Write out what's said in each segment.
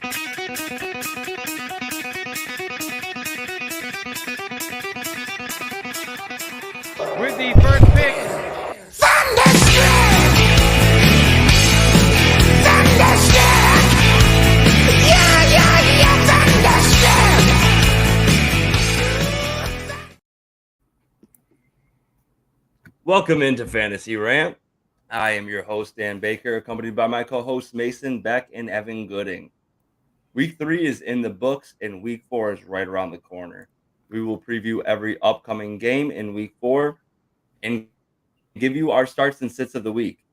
With the first pick, Thunderstruck! Thunderstruck! Yeah, Thunderstruck! Welcome into Fantasy Rant. I am your host, Dan Baker, accompanied by my co-hosts Mason Beck and Evan Gooding. Week 3 is in the books, and Week 4 is right around the corner. We will preview every upcoming game in Week 4 and give you our starts and sits of the week.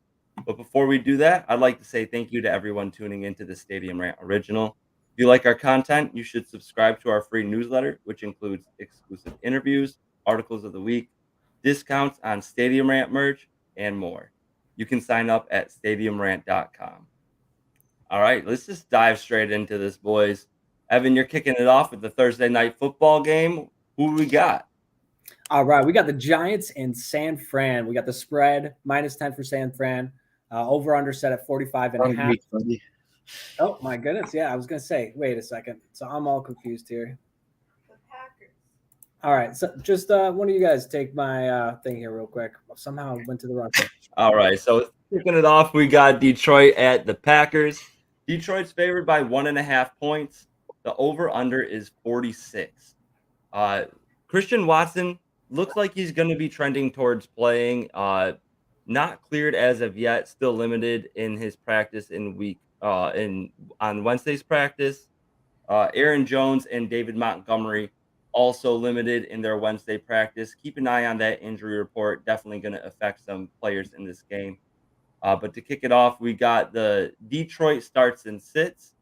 But before we do that, I'd like to say thank you to everyone tuning into the Stadium Rant Original. If you like our content, you should subscribe to our free newsletter, which includes exclusive interviews, articles of the week, discounts on Stadium Rant merch, and more. You can sign up at StadiumRant.com. All right, let's just dive straight into this, boys. Evan, you're kicking it off with the Thursday night football game. Who we got? All right, we got the Giants in San Fran. We got the spread -10 for San Fran. Over under set at 45.5. Oh my goodness. Yeah, I was going to say, wait a second. So I'm all confused here. The Packers. All right, so just one of you guys take my thing here real quick. Somehow I went to the wrong thing. All right, so kicking it off, we got Detroit at the Packers. Detroit's favored by 1.5 points. The over-under is 46. Christian Watson looks like he's going to be trending towards playing. Not cleared as of yet. Still limited in his practice on Wednesday's practice. Aaron Jones and David Montgomery also limited in their Wednesday practice. Keep an eye on that injury report. Definitely going to affect some players in this game. But to kick it off, we got the Detroit starts and sits.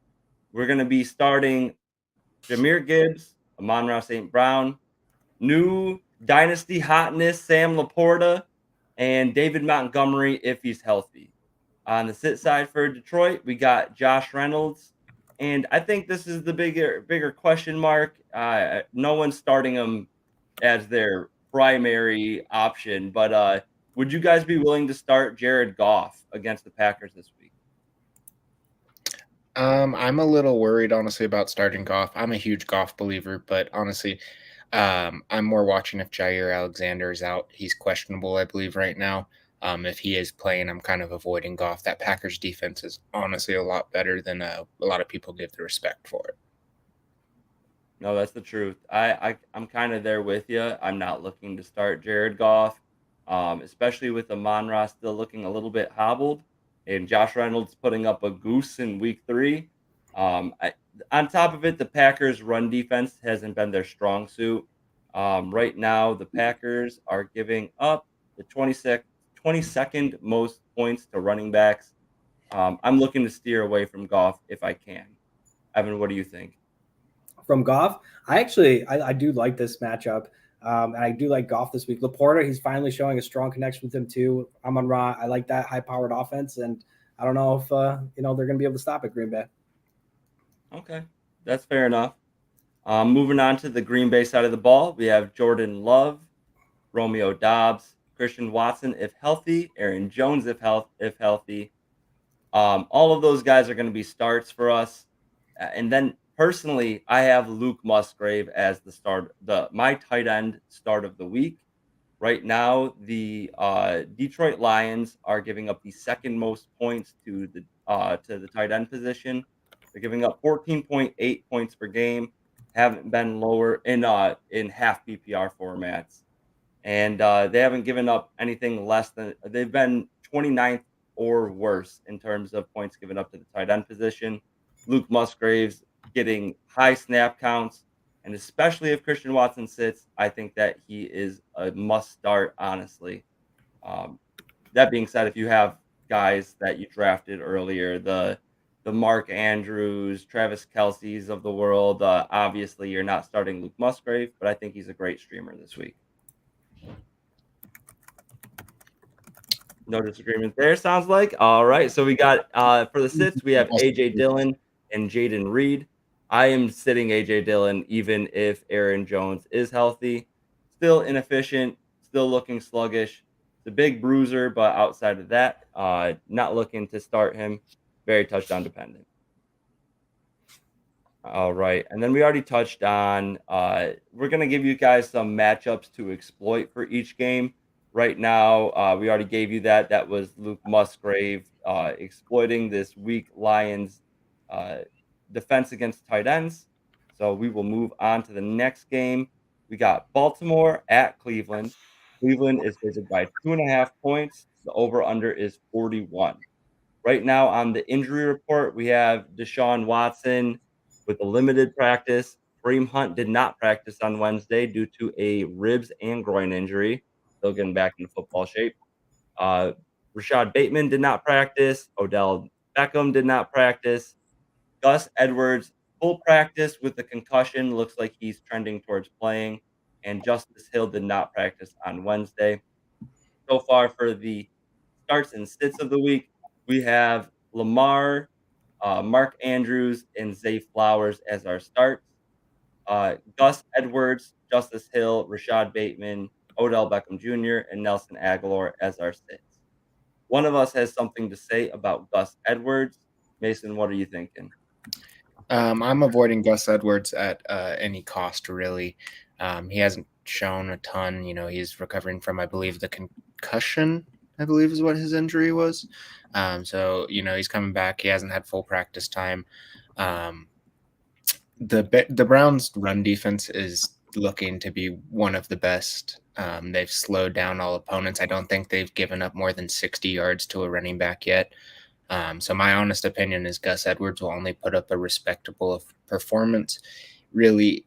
We're going to be starting Jahmyr Gibbs, Amon-Ra St. Brown, new dynasty hotness Sam Laporta, and David Montgomery if he's healthy. On the sit side for Detroit, we got Josh Reynolds, and I think this is the bigger question mark. No one's starting him as their primary option, but would you guys be willing to start Jared Goff against the Packers this week? I'm a little worried, honestly, about starting Goff. I'm a huge Goff believer, but honestly, I'm more watching if Jair Alexander is out. He's questionable, I believe, right now. If he is playing, I'm kind of avoiding Goff. That Packers defense is honestly a lot better than a lot of people give the respect for it. No, that's the truth. I'm kind of there with you. I'm not looking to start Jared Goff, especially with Amon-Ra still looking a little bit hobbled and Josh Reynolds putting up a goose in week 3. On top of it, the Packers' run defense hasn't been their strong suit. Right now, the Packers are giving up the 22nd most points to running backs. I'm looking to steer away from Goff if I can. Evan, what do you think? From Goff, I do like this matchup. And I do like Goff this week. Laporta, he's finally showing a strong connection with him too. Amon-Ra, I like that high-powered offense, and I don't know if they're going to be able to stop it, Green Bay. Okay, that's fair enough. Moving on to the Green Bay side of the ball, we have Jordan Love, Romeo Doubs, Christian Watson if healthy, Aaron Jones if healthy. All of those guys are going to be starts for us. And then personally, I have Luke Musgrave as my tight end start of the week. Right now, the Detroit Lions are giving up the second most points to the tight end position. They're giving up 14.8 points per game. Haven't been lower in half PPR formats, and they haven't given up anything less than they've been 29th or worse in terms of points given up to the tight end position. Luke Musgrave's getting high snap counts, and especially if Christian Watson sits, I think that he is a must start, honestly. That being said, if you have guys that you drafted earlier, the Mark Andrews, Travis Kelce's of the world, obviously you're not starting Luke Musgrave, but I think he's a great streamer this week. No disagreement there, sounds like. All right, so we got for the sits, we have A.J. Dillon and Jaden Reed. I am sitting A.J. Dillon even if Aaron Jones is healthy. Still inefficient, still looking sluggish. It's a big bruiser, but outside of that, not looking to start him. Very touchdown dependent. All right. And then we already touched on we're gonna give you guys some matchups to exploit for each game. Right now, we already gave you that. That was Luke Musgrave exploiting this weak Lions uh, defense against tight ends. So we will move on to the next game. We got Baltimore at Cleveland. Cleveland is favored by 2.5 points. The over/under is 41. Right now on the injury report, we have Deshaun Watson with a limited practice. Kareem Hunt did not practice on Wednesday due to a ribs and groin injury. Still getting back into football shape. Uh, Rashad Bateman did not practice. Odell Beckham did not practice. Gus Edwards, full practice with the concussion. Looks like he's trending towards playing. And Justice Hill did not practice on Wednesday. So far for the starts and sits of the week, we have Lamar, Mark Andrews, and Zay Flowers as our starts. Gus Edwards, Justice Hill, Rashad Bateman, Odell Beckham Jr., and Nelson Aguilar as our sits. One of us has something to say about Gus Edwards. Mason, what are you thinking? I'm avoiding Gus Edwards at any cost, really. He hasn't shown a ton. He's recovering from, I believe, the concussion, I believe is what his injury was. So, he's coming back. He hasn't had full practice time. The Browns' run defense is looking to be one of the best. They've slowed down all opponents. I don't think they've given up more than 60 yards to a running back yet. So my honest opinion is Gus Edwards will only put up a respectable performance, really,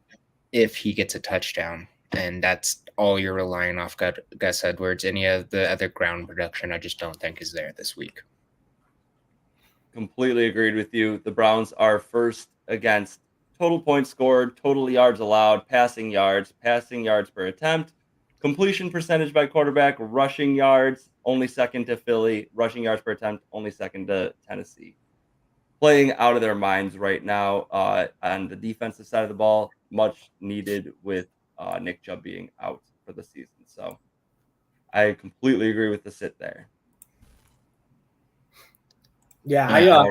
if he gets a touchdown. And that's all you're relying off Gus Edwards. Any of the other ground production, I just don't think is there this week. Completely agreed with you. The Browns are first against total points scored, total yards allowed, passing yards per attempt, completion percentage by quarterback, rushing yards, only second to Philly, rushing yards per attempt, only second to Tennessee. Playing out of their minds right now on the defensive side of the ball, much needed with Nick Chubb being out for the season. So I completely agree with the sit there. Yeah,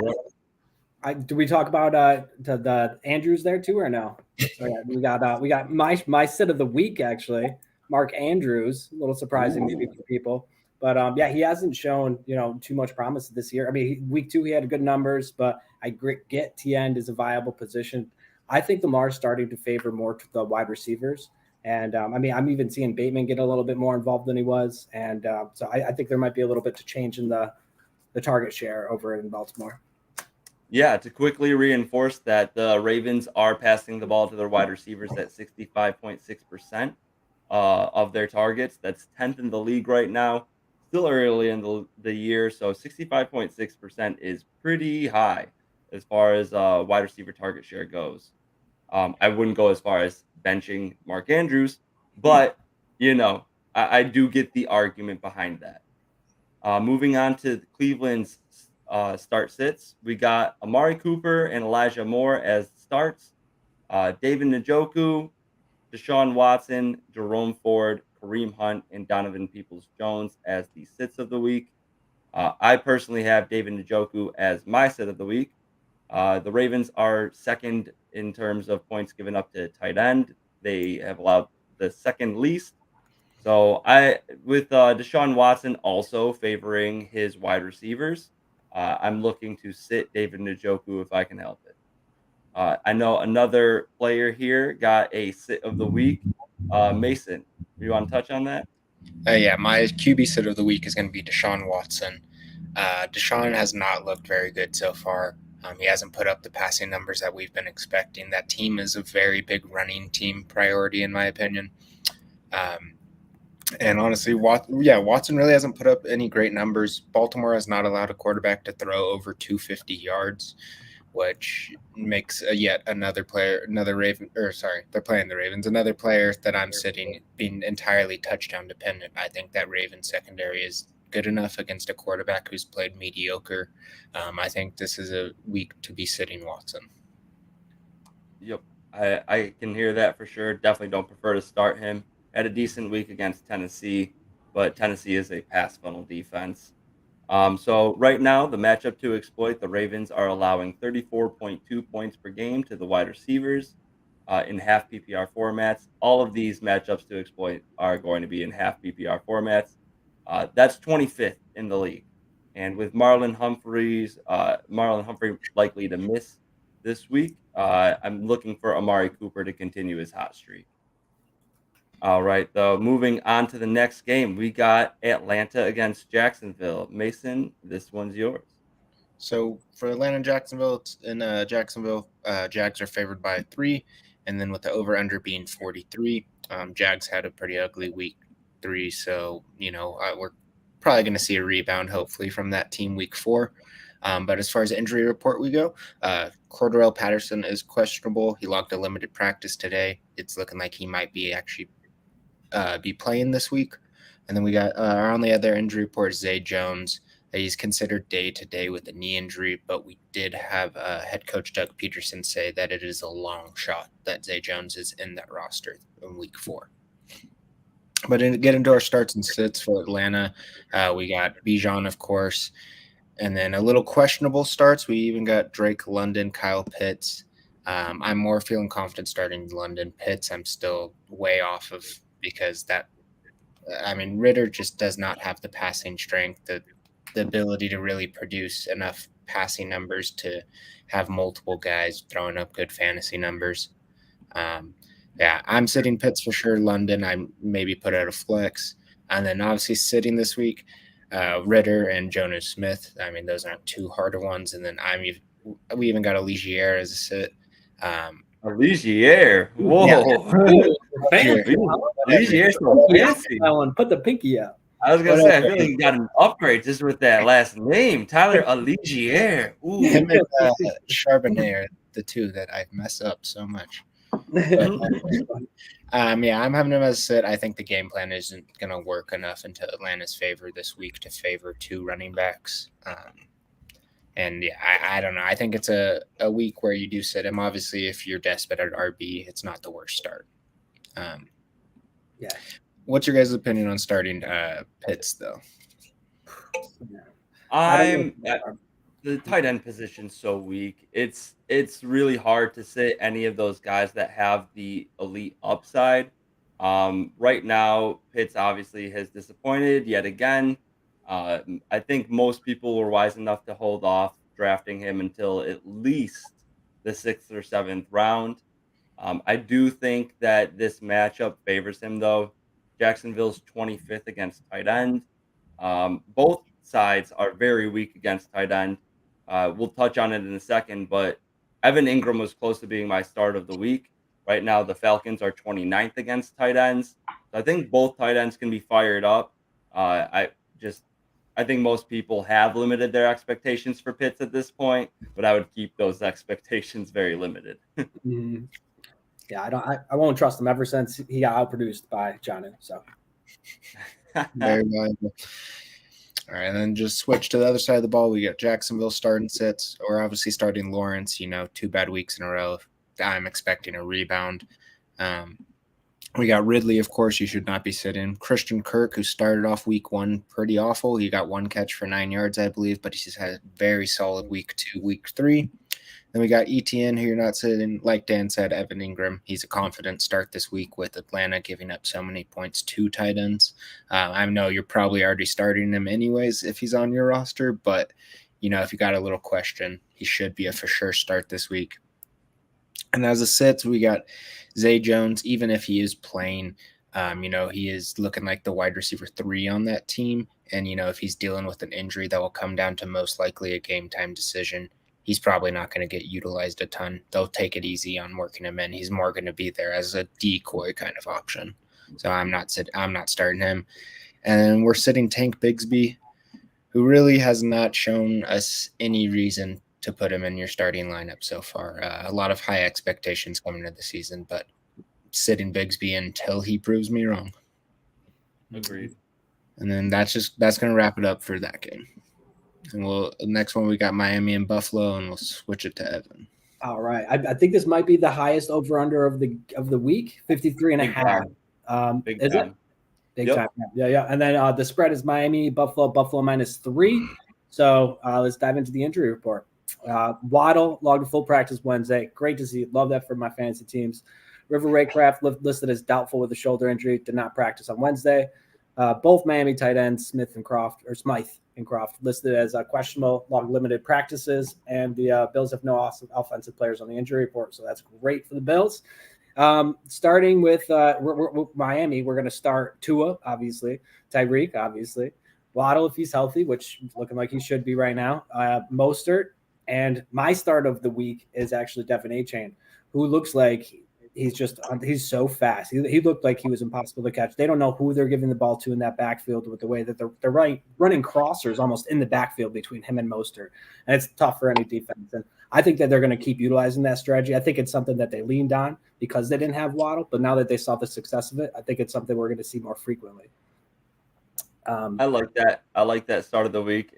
do we talk about the Andrews there too or no? So yeah, we got my sit of the week actually, Mark Andrews. A little surprising maybe for people, but yeah, he hasn't shown too much promise this year. I mean, week 2 he had good numbers, but I get T end is a viable position. I think Lamar's starting to favor more to the wide receivers, and I mean I'm even seeing Bateman get a little bit more involved than he was, and so I think there might be a little bit to change in the target share over in Baltimore. Yeah, to quickly reinforce that, the Ravens are passing the ball to their wide receivers at 65.6% of their targets. That's 10th in the league right now. Still early in the year, so 65.6% is pretty high as far as wide receiver target share goes. I wouldn't go as far as benching Mark Andrews, but I do get the argument behind that. Moving on to Cleveland's start sits, we got Amari Cooper and Elijah Moore as starts. David Njoku, Deshaun Watson, Jerome Ford, Kareem Hunt, and Donovan Peoples-Jones as the sits of the week. I personally have David Njoku as my sit of the week. The Ravens are second in terms of points given up to tight end. They have allowed the second least. So with Deshaun Watson also favoring his wide receivers, I'm looking to sit David Njoku if I can help it. I know another player here got a sit of the week. Mason, you want to touch on that? Yeah, my QB sit of the week is going to be Deshaun Watson. Deshaun has not looked very good so far. He hasn't put up the passing numbers that we've been expecting. That team is a very big running team priority, in my opinion. And honestly, Watson really hasn't put up any great numbers. Baltimore has not allowed a quarterback to throw over 250 yards, which makes yet another player, they're playing the Ravens, another player that I'm sitting being entirely touchdown dependent. I think that Ravens secondary is good enough against a quarterback who's played mediocre. I think this is a week to be sitting Watson. Yep, I can hear that for sure. Definitely don't prefer to start him. Had a decent week against Tennessee, but Tennessee is a pass funnel defense. So right now, the matchup to exploit, the Ravens are allowing 34.2 points per game to the wide receivers in half PPR formats. All of these matchups to exploit are going to be in half PPR formats. That's 25th in the league. And with Marlon Humphrey likely to miss this week, I'm looking for Amari Cooper to continue his hot streak. All right, though. Moving on to the next game, we got Atlanta against Jacksonville. Mason, this one's yours. So for Atlanta and Jacksonville, it's in Jacksonville, Jags are favored by 3, and then with the over/under being 43, Jags had a pretty ugly week 3, so we're probably going to see a rebound hopefully from that team week 4. But as far as injury report we go, Cordarrelle Patterson is questionable. He logged a limited practice today. It's looking like he might be actually be playing this week. And then we got our only other injury report is Zay Jones. He's considered day-to-day with a knee injury, but we did have head coach Doug Peterson say that it is a long shot that Zay Jones is in that roster in week 4. But get into our starts and sits for Atlanta. We got Bijan, of course, and then a little questionable starts. We even got Drake London, Kyle Pitts. I'm more feeling confident starting London. Pitts, I'm still way off of because Ritter just does not have the passing strength, the ability to really produce enough passing numbers to have multiple guys throwing up good fantasy numbers. I'm sitting Pitts for sure. London, I maybe put out a flex. And then obviously sitting this week, Ritter and Jonas Smith. Those aren't too hard ones. And then we even got Aligier as a sit. Aligier. Whoa. Yeah. Aligier's so fancy. That one, put the pinky out. I was going to say, I feel like you got an upgrade just with that last name. Tyler Aligier. Ooh. Him and Charbonnet are the two that I mess up so much. I'm having him as a sit. I think the game plan isn't going to work enough into Atlanta's favor this week to favor 2 running backs. I don't know. I think it's a week where you do sit him. Obviously, if you're desperate at RB, it's not the worst start. What's your guys' opinion on starting Pitts, though? The tight end position's so weak. It's really hard to sit any of those guys that have the elite upside. Right now, Pitts obviously has disappointed yet again. I think most people were wise enough to hold off drafting him until at least the 6th or 7th round. I do think that this matchup favors him, though. Jacksonville's 25th against tight end. Both sides are very weak against tight end. We'll touch on it in a second, but Evan Ingram was close to being my start of the week. Right now, the Falcons are 29th against tight ends. So I think both tight ends can be fired up. I think most people have limited their expectations for Pitts at this point, but I would keep those expectations very limited. Yeah, I won't trust him ever since he got outproduced by Jonnu. So very valuable. All right, and then just switch to the other side of the ball. We got Jacksonville starting sits, or obviously starting Lawrence. 2 bad weeks in a row. I'm expecting a rebound. We got Ridley, of course, you should not be sitting. Christian Kirk, who started off week 1 pretty awful. He got 1 catch for 9 yards, I believe, but he's just had a very solid week 2, week 3. Then we got ETN, who you're not sitting. Like Dan said, Evan Ingram. He's a confident start this week with Atlanta giving up so many points to tight ends. I know you're probably already starting him anyways if he's on your roster, but, if you got a little question, he should be a for sure start this week. And as a sits, we got Zay Jones, even if he is playing, he is looking like the wide receiver 3 on that team. And, if he's dealing with an injury that will come down to most likely a game time decision, he's probably not going to get utilized a ton. They'll take it easy on working him in. He's more going to be there as a decoy kind of option. So I'm not starting him. And we're sitting Tank Bigsby, who really has not shown us any reason to put him in your starting lineup so far. A lot of high expectations coming into the season, but sitting Bigsby until he proves me wrong. Agreed. And then that's going to wrap it up for that game. And next one we got Miami and Buffalo, and we'll switch it to Evan. All right. I think this might be the highest over under of the week, 53.5. Is it? Big Yep. time. Yeah. And then the spread is Miami, Buffalo -3. So let's dive into the injury report. Waddle logged a full practice Wednesday. Great to see. Love that for my fantasy teams. River Raycraft listed as doubtful with a shoulder injury. Did not practice on Wednesday. Both Miami tight ends, Smythe and Croft listed as questionable, logged limited practices. And the Bills have no offensive players on the injury report. So that's great for the Bills. Starting with Miami, we're going to start Tua, obviously, Tyreek, obviously, Waddle if he's healthy, which is looking like he should be right now, Mostert, and my start of the week is actually Devin Achane, who looks like he's so fast. He looked like he was impossible to catch. They don't know who they're giving the ball to in that backfield with the way that they're running crossers almost in the backfield between him and Mostert, and it's tough for any defense. And I think that they're going to keep utilizing that strategy. I think it's something that they leaned on because they didn't have Waddle, but now that they saw the success of it, I think it's something we're going to see more frequently. I like that. I like that start of the week.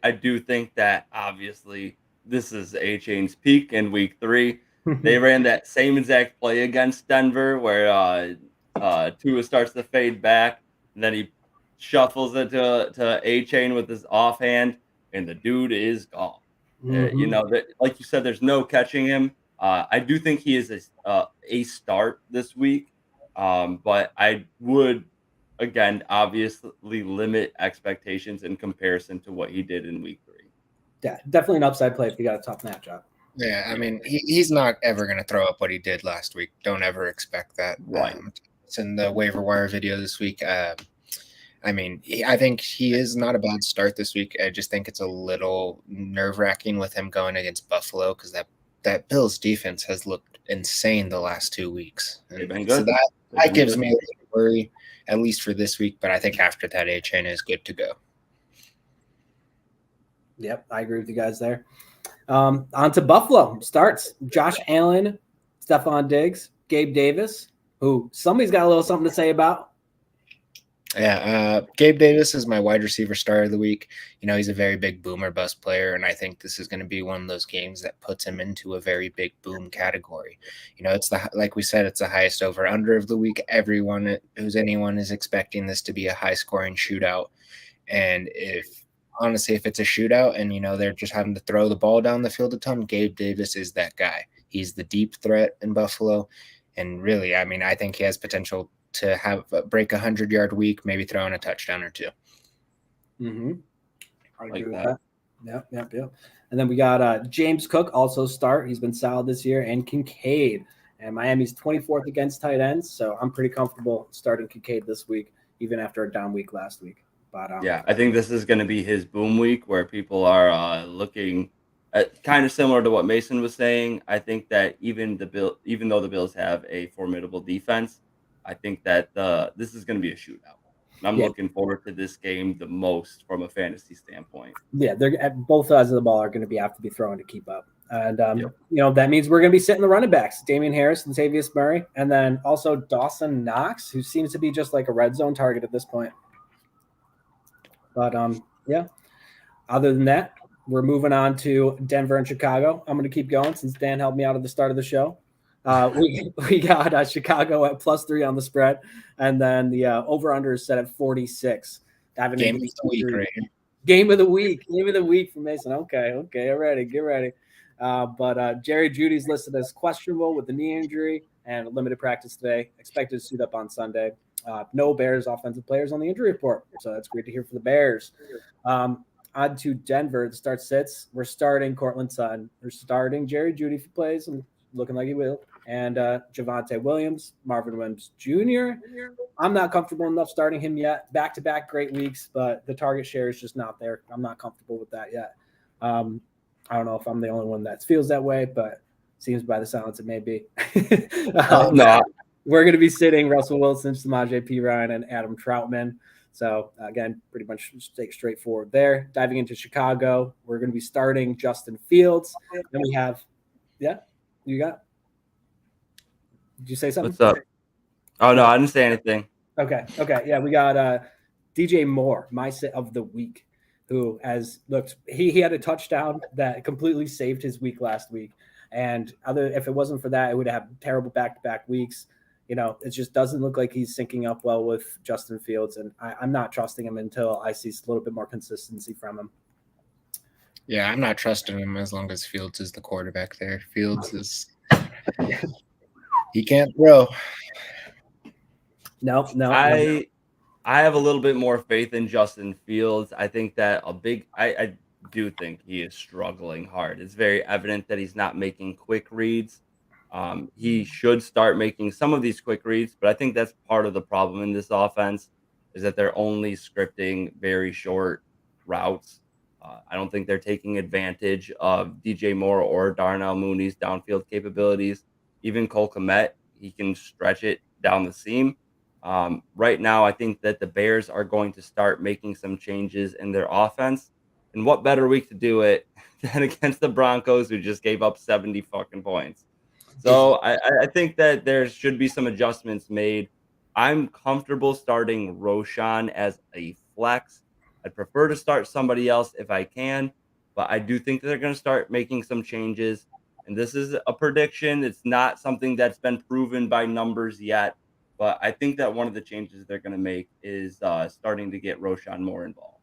I do think that obviously this is A-Chain's peak in week 3. They ran that same exact play against Denver where Tua starts to fade back, and then he shuffles it to A-Chain with his offhand, and the dude is gone. Like you said, there's no catching him. I do think he is a start this week, but I would, again, obviously limit expectations in comparison to what he did in week 3. Yeah, definitely an upside play if you got a tough matchup. Yeah, I mean, he's not ever going to throw up what he did last week. Don't ever expect that. Right. It's in the waiver wire video this week. I mean, I think he is not a bad start this week. I just think it's a little nerve-wracking with him going against Buffalo because that Bills defense has looked insane the last 2 weeks. They've been So good. that gives me a little worry, at least for this week. But I think after that, A-Chain is good to go. Yep, I agree with you guys there. On to Buffalo. Starts Josh Allen, Stephon Diggs, Gabe Davis, who somebody's got a little something to say about. Yeah, Gabe Davis is my wide receiver star of the week. He's a very big boom or bust player, and I think this is going to be one of those games that puts him into a very big boom category. It's like we said, it's the highest over under of the week. Anyone is expecting this to be a high scoring shootout, and if it's a shootout and they're just having to throw the ball down the field a ton, Gabe Davis is that guy. He's the deep threat in Buffalo, and really, I mean, I think he has potential to break 100-yard week, maybe throw in a touchdown or 2. Mm-hmm. I agree with that. Yep. And then we got James Cook also start. He's been solid this year, and Kincaid. And Miami's 24th against tight ends, so I'm pretty comfortable starting Kincaid this week, even after a down week last week. But yeah, I think this is going to be his boom week where people are looking at, kind of similar to what Mason was saying. I think that even though the Bills have a formidable defense, I think that this is going to be a shootout. And I'm looking forward to this game the most from a fantasy standpoint. Yeah, they're at both sides of the ball are going to have to be throwing to keep up. And, that means we're going to be sitting the running backs, Damian Harris and Tavius Murray, and then also Dawson Knox, who seems to be just like a red zone target at this point. But, other than that, we're moving on to Denver and Chicago. I'm going to keep going since Dan helped me out at the start of the show. We got Chicago at +3 on the spread, and then the over-under is set at 46. Game of the week, right? Game of the week for Mason. Okay, get ready. But Jerry Jeudy's listed as questionable with the knee injury and limited practice today. Expected to suit up on Sunday. No Bears offensive players on the injury report, so that's great to hear for the Bears. On to Denver. The start sits. We're starting Cortland Sutton. We're starting Jerry Jeudy if he plays, and looking like he will. And Javonte Williams, Marvin Williams Jr. I'm not comfortable enough starting him yet. Back-to-back great weeks, but the target share is just not there. I'm not comfortable with that yet. I don't know if I'm the only one that feels that way, but seems by the silence it may be. No. We're going to be sitting Russell Wilson, Samaje Perine, and Adam Troutman. So, again, pretty much straightforward there. Diving into Chicago, we're going to be starting Justin Fields. Then we have – you got – did you say something? What's up? Oh, no, I didn't say anything. Okay. Yeah, we got DJ Moore, my sit of the week, who has looked – he had a touchdown that completely saved his week last week. And if it wasn't for that, it would have terrible back-to-back weeks. it just doesn't look like he's syncing up well with Justin Fields, and I'm not trusting him until I see a little bit more consistency from him. Yeah, I'm not trusting him as long as Fields is the quarterback there. Fields is he can't throw. No. I have a little bit more faith in Justin Fields. I think that I do think he is struggling hard. It's very evident that he's not making quick reads. He should start making some of these quick reads, but I think that's part of the problem in this offense is that they're only scripting very short routes. I don't think they're taking advantage of DJ Moore or Darnell Mooney's downfield capabilities. Even Cole Kmet, he can stretch it down the seam. Right now, I think that the Bears are going to start making some changes in their offense. And what better week to do it than against the Broncos, who just gave up 70 fucking points? So I think that there should be some adjustments made. I'm comfortable starting Roshan as a flex. I'd prefer to start somebody else if I can, but I do think that they're going to start making some changes. And this is a prediction. It's not something that's been proven by numbers yet. But I think that one of the changes they're going to make is starting to get Roshan more involved.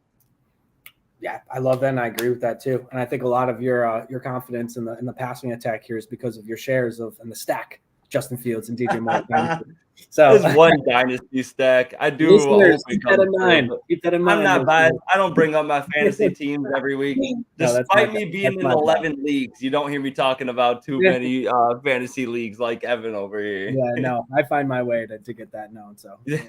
Yeah, I love that, and I agree with that too. And I think a lot of your confidence in the passing attack here is because of your shares of in the stack, Justin Fields and DJ Moore. So There's one dynasty stack. I do listeners, hope keep it that comes in through, mind. but Keep that in I'm mind. not biased. I don't bring up my fantasy teams every week. No, that's Despite my me bad. being That's in my bad. 11 leagues, you don't hear me talking about too many fantasy leagues like Evan over here. Yeah, no, I find my way to get that known. So you'll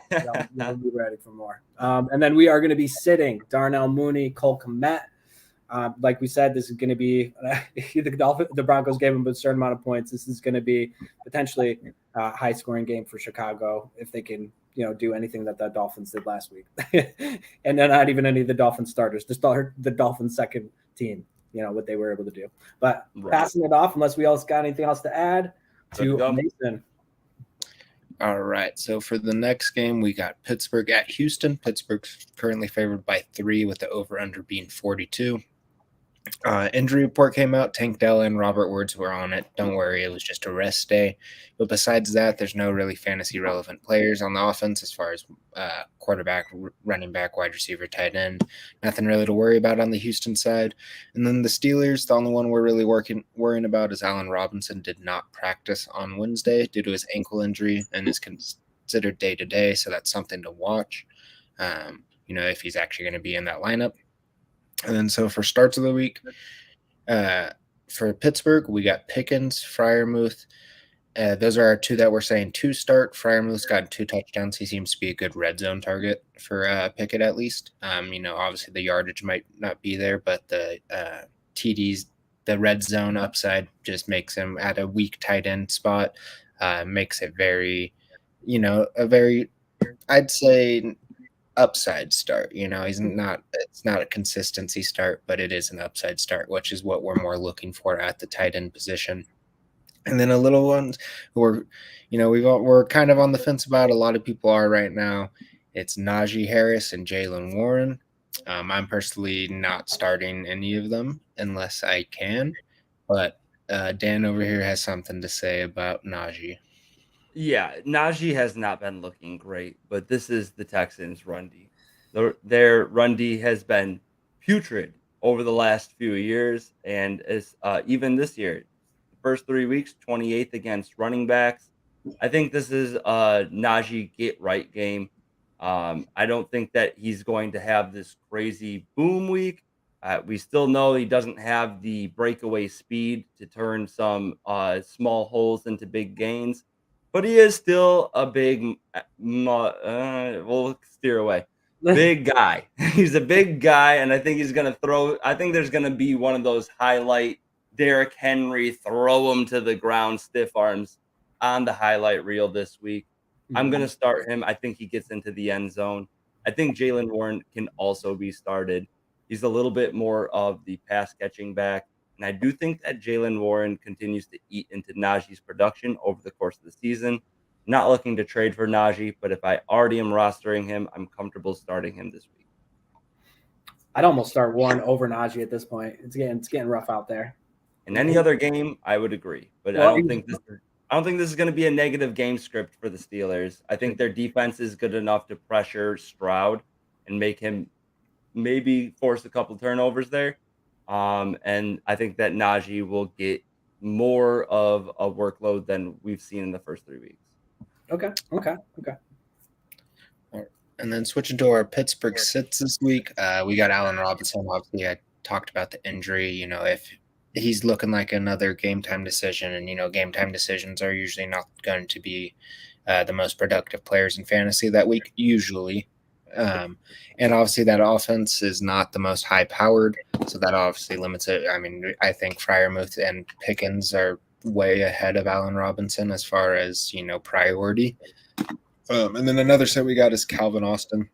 be ready for more. And then we are going to be sitting Darnell Mooney, Cole Kmet. Like we said, this is going to be the Broncos gave them a certain amount of points. This is going to be potentially a high scoring game for Chicago if they can, do anything that the Dolphins did last week. And then not even any of the Dolphins starters, just the Dolphins second team, what they were able to do. But passing it off, unless we else got anything else to add to Mason. All right. So for the next game, we got Pittsburgh at Houston. Pittsburgh's currently favored by 3 with the over-under being 42. Injury report came out. Tank Dell and Robert Woods were on it. Don't worry, it was just a rest day. But besides that, there's no really fantasy relevant players on the offense as far as quarterback, running back, wide receiver, tight end. Nothing really to worry about on the Houston side. And then the Steelers, the only one we're really worrying about is Allen Robinson did not practice on Wednesday due to his ankle injury and is considered day-to-day, so that's something to watch, if he's actually going to be in that lineup. And then so for starts of the week, for Pittsburgh, we got Pickens, Freiermuth. Those are our two that we're saying to start. Freiermuth's got 2 touchdowns. He seems to be a good red zone target for Pickett at least. Obviously the yardage might not be there, but the TDs, the red zone upside just makes him at a weak tight end spot, makes it very, I'd say upside start. It's not a consistency start, but it is an upside start, which is what we're more looking for at the tight end position. And then a little ones who we're kind of on the fence about. A lot of people are right now. It's Najee Harris and Jaylen Warren. I'm personally not starting any of them unless I can, but Dan over here has something to say about Najee. Yeah, Najee has not been looking great, but this is the Texans' run D. Their run D has been putrid over the last few years, and is even this year, the first 3 weeks, 28th against running backs. I think this is a Najee get right game. I don't think that he's going to have this crazy boom week. We still know he doesn't have the breakaway speed to turn some small holes into big gains. But he is still a big, we'll steer away. Big guy. He's a big guy, and I think he's going to throw. I think there's going to be one of those highlight Derrick Henry, throw him to the ground, stiff arms on the highlight reel this week. I'm going to start him. I think he gets into the end zone. I think Jaylen Warren can also be started. He's a little bit more of the pass catching back. And I do think that Jaylen Warren continues to eat into Najee's production over the course of the season. Not looking to trade for Najee, but if I already am rostering him, I'm comfortable starting him this week. I'd almost start Warren over Najee at this point. It's getting rough out there. In any other game, I would agree, but I don't think this is I don't think this is going to be a negative game script for the Steelers. I think their defense is good enough to pressure Stroud and make him maybe force a couple turnovers there. And I think that Najee will get more of a workload than we've seen in the first 3 weeks. Okay. And then switching to our Pittsburgh sits this week, we got Allen Robinson. Obviously, I talked about the injury. If he's looking like another game time decision, and game time decisions are usually not going to be the most productive players in fantasy that week, usually. And obviously, that offense is not the most high powered, so that obviously limits it. I mean, I think Freiermuth and Pickens are way ahead of Allen Robinson as far as priority. And then another set we got is Calvin Austin.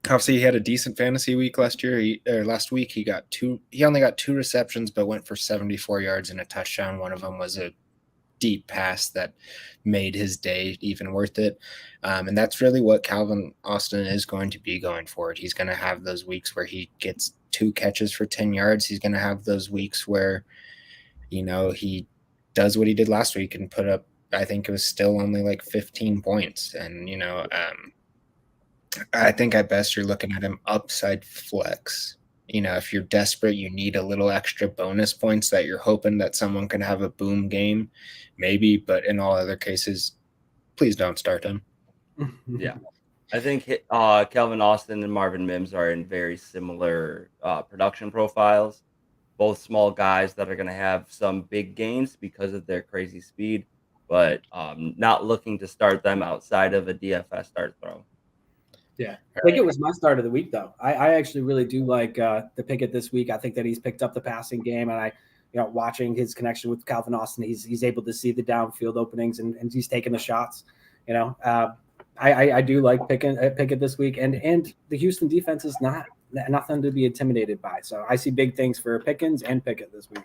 Obviously, he had a decent fantasy week last year. Last week, he only got 2 receptions, but went for 74 yards and a touchdown. One of them was a deep pass that made his day even worth it. And that's really what Calvin Austin is going to be going forward. He's going to have those weeks where he gets 2 catches for 10 yards. He's going to have those weeks where, he does what he did last week and put up, I think it was still only like 15 points. And, I think at best you're looking at him upside flex. If you're desperate, you need a little extra bonus points that you're hoping that someone can have a boom game, maybe. But in all other cases, please don't start him. Yeah. I think Calvin Austin and Marvin Mims are in very similar production profiles. Both small guys that are going to have some big gains because of their crazy speed, but not looking to start them outside of a DFS start throw. Yeah, I think it was my start of the week, though. I actually really do like the Pickett this week. I think that he's picked up the passing game, and watching his connection with Calvin Austin, he's able to see the downfield openings, and he's taking the shots. I do like Pickett this week, and the Houston defense is nothing to be intimidated by. So I see big things for Pickens and Pickett this week.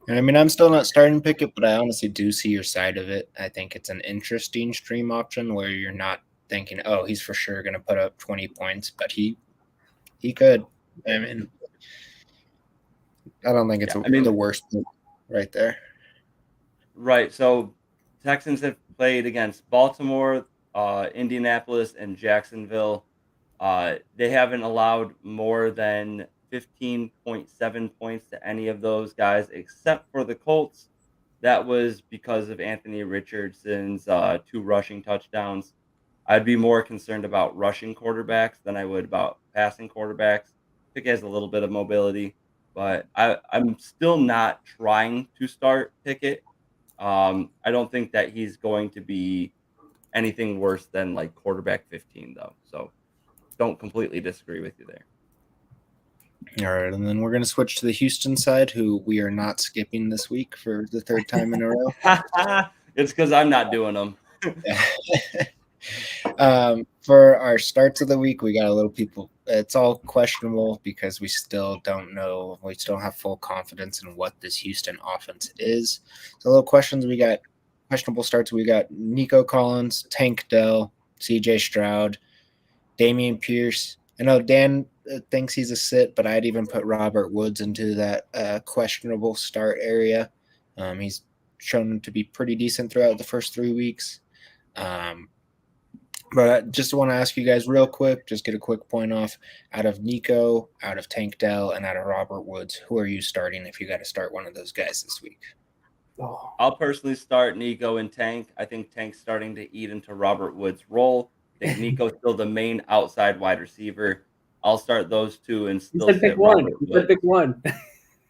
And I mean, I'm still not starting Pickett, but I honestly do see your side of it. I think it's an interesting stream option where you're not thinking, oh, he's for sure going to put up 20 points, but he could. I mean, I don't think it's the worst right there. Right. So Texans have played against Baltimore, Indianapolis, and Jacksonville. They haven't allowed more than 15.7 points to any of those guys except for the Colts. That was because of Anthony Richardson's 2 rushing touchdowns. I'd be more concerned about rushing quarterbacks than I would about passing quarterbacks. Pickett has a little bit of mobility, but I'm still not trying to start Pickett. I don't think that he's going to be anything worse than like quarterback 15, though. So don't completely disagree with you there. All right, and then we're going to switch to the Houston side, who we are not skipping this week for the 3rd time in a row. It's because I'm not doing them. For our starts of the week, we got a little people. It's all questionable because we still don't know. We still have full confidence in what this Houston offense is. So little questions. We got questionable starts. We got Nico Collins, Tank Dell, CJ Stroud, Damian Pierce. I know Dan thinks he's a sit, but I'd even put Robert Woods into that questionable start area. He's shown to be pretty decent throughout the first 3 weeks. But I just want to ask you guys real quick, just get a quick point off. Out of Nico, out of Tank Dell, and out of Robert Woods, who are you starting if you got to start one of those guys this week? I'll personally start Nico and Tank. I think Tank's starting to eat into Robert Woods' role. I think Nico's still the main outside wide receiver. I'll start those 2 and still pick one. Pick one.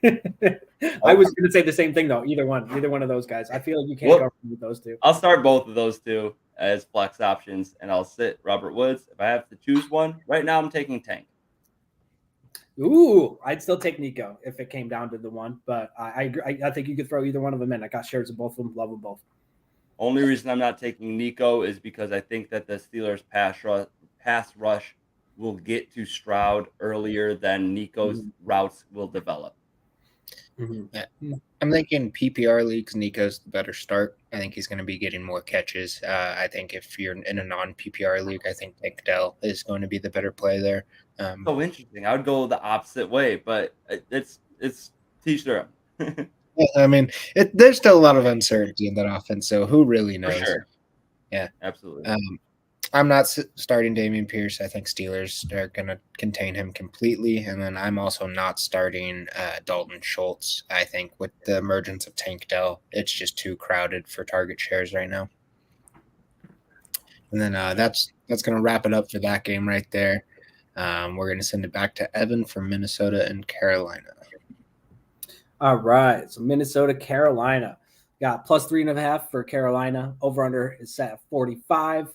I was going to say the same thing, though. Either one of those guys. I feel like you can't go with those 2. I'll start both of those 2 as flex options, and I'll sit Robert Woods. If I have to choose one, right now I'm taking Tank. Ooh, I'd still take Nico if it came down to the one, but I think you could throw either one of them in. I got shares of both of them, love them both. Only reason I'm not taking Nico is because I think that the Steelers pass rush will get to Stroud earlier than Nico's routes will develop. Mm-hmm. I'm thinking PPR leagues, Nico's the better start. I think he's going to be getting more catches. I think if you're in a non-PPR league, I think Tank Dell is going to be the better play there. So interesting. I would go the opposite way, but it's teach their own. I mean, there's still a lot of uncertainty in that offense, so who really For knows? sure. Yeah. Absolutely. I'm not starting Dameon Pierce. I think Steelers are going to contain him completely. And then I'm also not starting Dalton Schultz. I think with the emergence of Tank Dell, it's just too crowded for target shares right now. And then that's going to wrap it up for that game right there. We're going to send it back to Evan from Minnesota and Carolina. All right. So Minnesota, Carolina. Got plus 3.5 for Carolina. Over under is set at 45.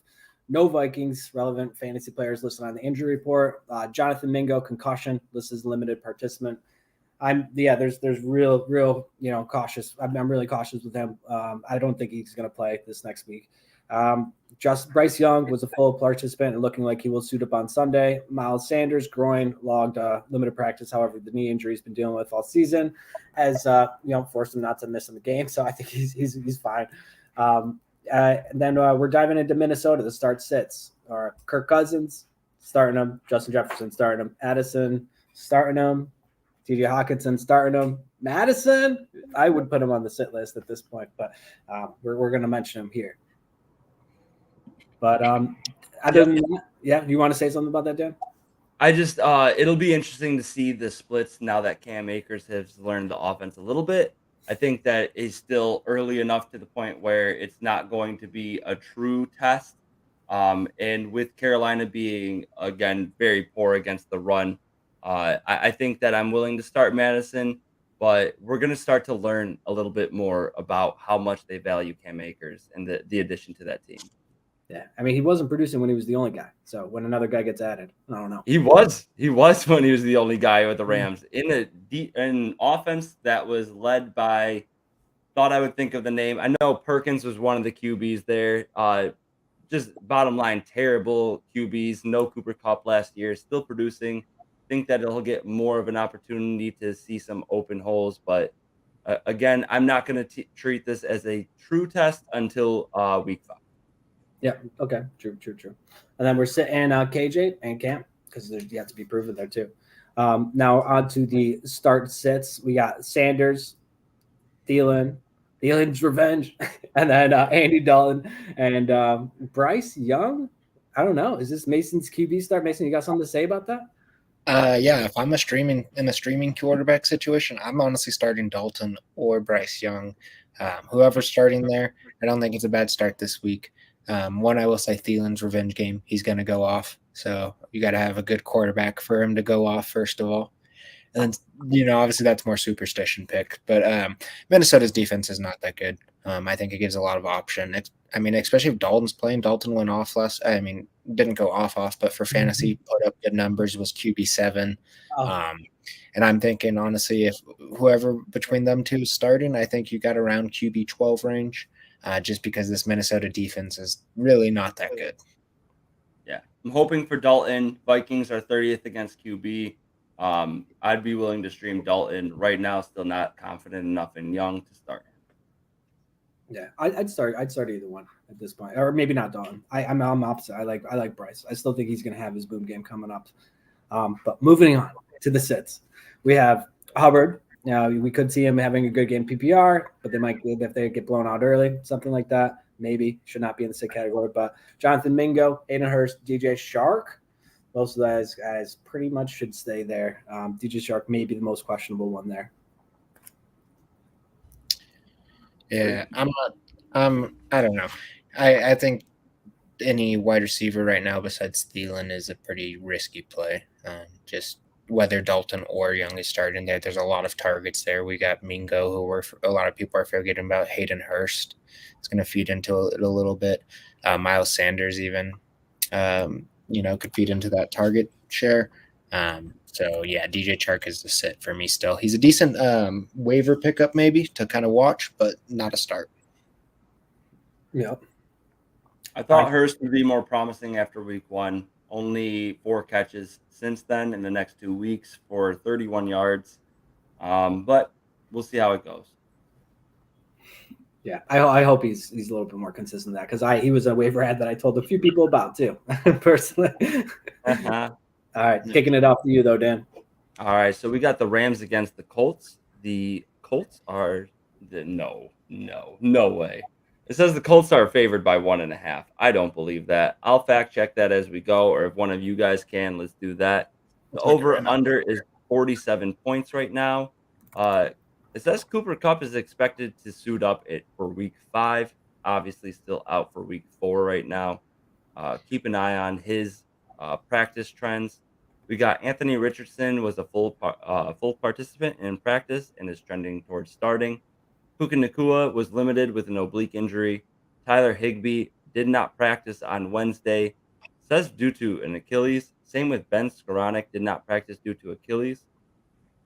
No Vikings relevant fantasy players listed on the injury report. Jonathan Mingo, concussion. This is limited participant. There's real cautious. I'm really cautious with him. I don't think he's going to play this next week. Just Bryce Young was a full participant and looking like he will suit up on Sunday. Miles Sanders, groin, logged limited practice. However, the knee injury he's been dealing with all season has forced him not to miss in the game. So I think he's fine. And then we're diving into Minnesota. The start sits are Kirk Cousins starting him, Justin Jefferson starting him, Addison starting him, T.J. Hawkinson starting him, Madison. I would put him on the sit list at this point, but we're going to mention him here. But other than that, yeah, you want to say something about that, Dan? I just it'll be interesting to see the splits now that Cam Akers has learned the offense a little bit. I think that is still early enough to the point where it's not going to be a true test. And with Carolina being again very poor against the run, I think that I'm willing to start Madison, but we're going to start to learn a little bit more about how much they value Cam Akers and the addition to that team. Yeah, I mean, he wasn't producing when he was the only guy. So when another guy gets added, I don't know. He was when he was the only guy with the Rams in an offense that was led by. Thought I would think of the name. I know Perkins was one of the QBs there. Just bottom line, terrible QBs. No Cooper Kupp last year. Still producing. Think that he'll get more of an opportunity to see some open holes. But again, I'm not going to treat this as a true test until week 5. Yeah. Okay. True. And then we're sitting KJ and Camp because you have to be proven there too. Now on to the start sits. We got Sanders, Thielen's revenge, and then Andy Dalton and Bryce Young. I don't know. Is this Mason's QB start? Mason, you got something to say about that? Yeah, if I'm in a streaming quarterback situation, I'm honestly starting Dalton or Bryce Young. Whoever's starting there, I don't think it's a bad start this week. One, I will say Thielen's revenge game. He's going to go off. So you got to have a good quarterback for him to go off, first of all. And then, obviously that's more superstition pick. But Minnesota's defense is not that good. I think it gives a lot of option. Especially if Dalton's playing. Dalton went off didn't go off, but for fantasy, put up good numbers, was QB7. And I'm thinking, honestly, if whoever between them two is starting, I think you got around QB12 range. Just because this Minnesota defense is really not that good. Yeah, I'm hoping for Dalton. Vikings are 30th against QB. I'd be willing to stream Dalton right now. Still not confident enough in Young to start him. Yeah, I'd start either one at this point, or maybe not Dalton. I'm opposite. I like Bryce. I still think he's going to have his boom game coming up. But moving on to the sits, we have Hubbard. Now, we could see him having a good game PPR, but they might, if they get blown out early, something like that, maybe should not be in the sit category. But Jonathan Mingo, Aiden Hurst, DJ Shark, most of those guys pretty much should stay there. DJ Shark may be the most questionable one there. Yeah, I don't know. I think any wide receiver right now besides Thielen is a pretty risky play. Just whether Dalton or Young is starting there, there's a lot of targets there. We got Mingo, who a lot of people are forgetting about. Hayden Hurst. It's going to feed into it a little bit. Miles Sanders even, could feed into that target share. So, yeah, DJ Chark is the sit for me still. He's a decent waiver pickup maybe to kind of watch, but not a start. Yep. I thought Hurst would be more promising after week 1. Only 4 catches since then in the next 2 weeks for 31 yards. But we'll see how it goes. Yeah, I hope he's a little bit more consistent than that because he was a waiver ad that I told a few people about too, personally. All right, kicking it off to you though, Dan. All right, so we got the Rams against the Colts. The Colts are No way. It says the Colts are favored by 1.5. I don't believe that. I'll fact check that as we go, or if one of you guys can, let's do that. The Let's make it right over now. under is 47 points right now. Uh, it says Cooper Cup is expected to suit up it for week 5. Obviously, still out for week 4 right now. Keep an eye on his practice trends. We got Anthony Richardson was a full participant in practice and is trending towards starting. Puka Nakua was limited with an oblique injury. Tyler Higbee did not practice on Wednesday, says due to an Achilles. Same with Ben Skoranek, did not practice due to Achilles.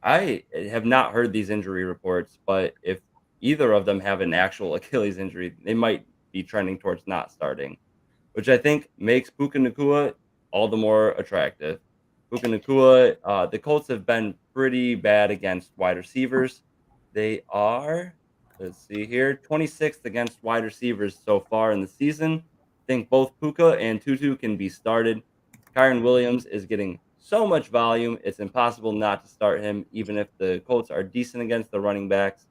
I have not heard these injury reports, but if either of them have an actual Achilles injury, they might be trending towards not starting, which I think makes Puka Nakua all the more attractive. Puka Nakua, the Colts have been pretty bad against wide receivers. They are, let's see here, 26th against wide receivers so far in the season. I think both Puka and Tutu can be started. Kyron Williams is getting so much volume, it's impossible not to start him, even if the Colts are decent against the running backs.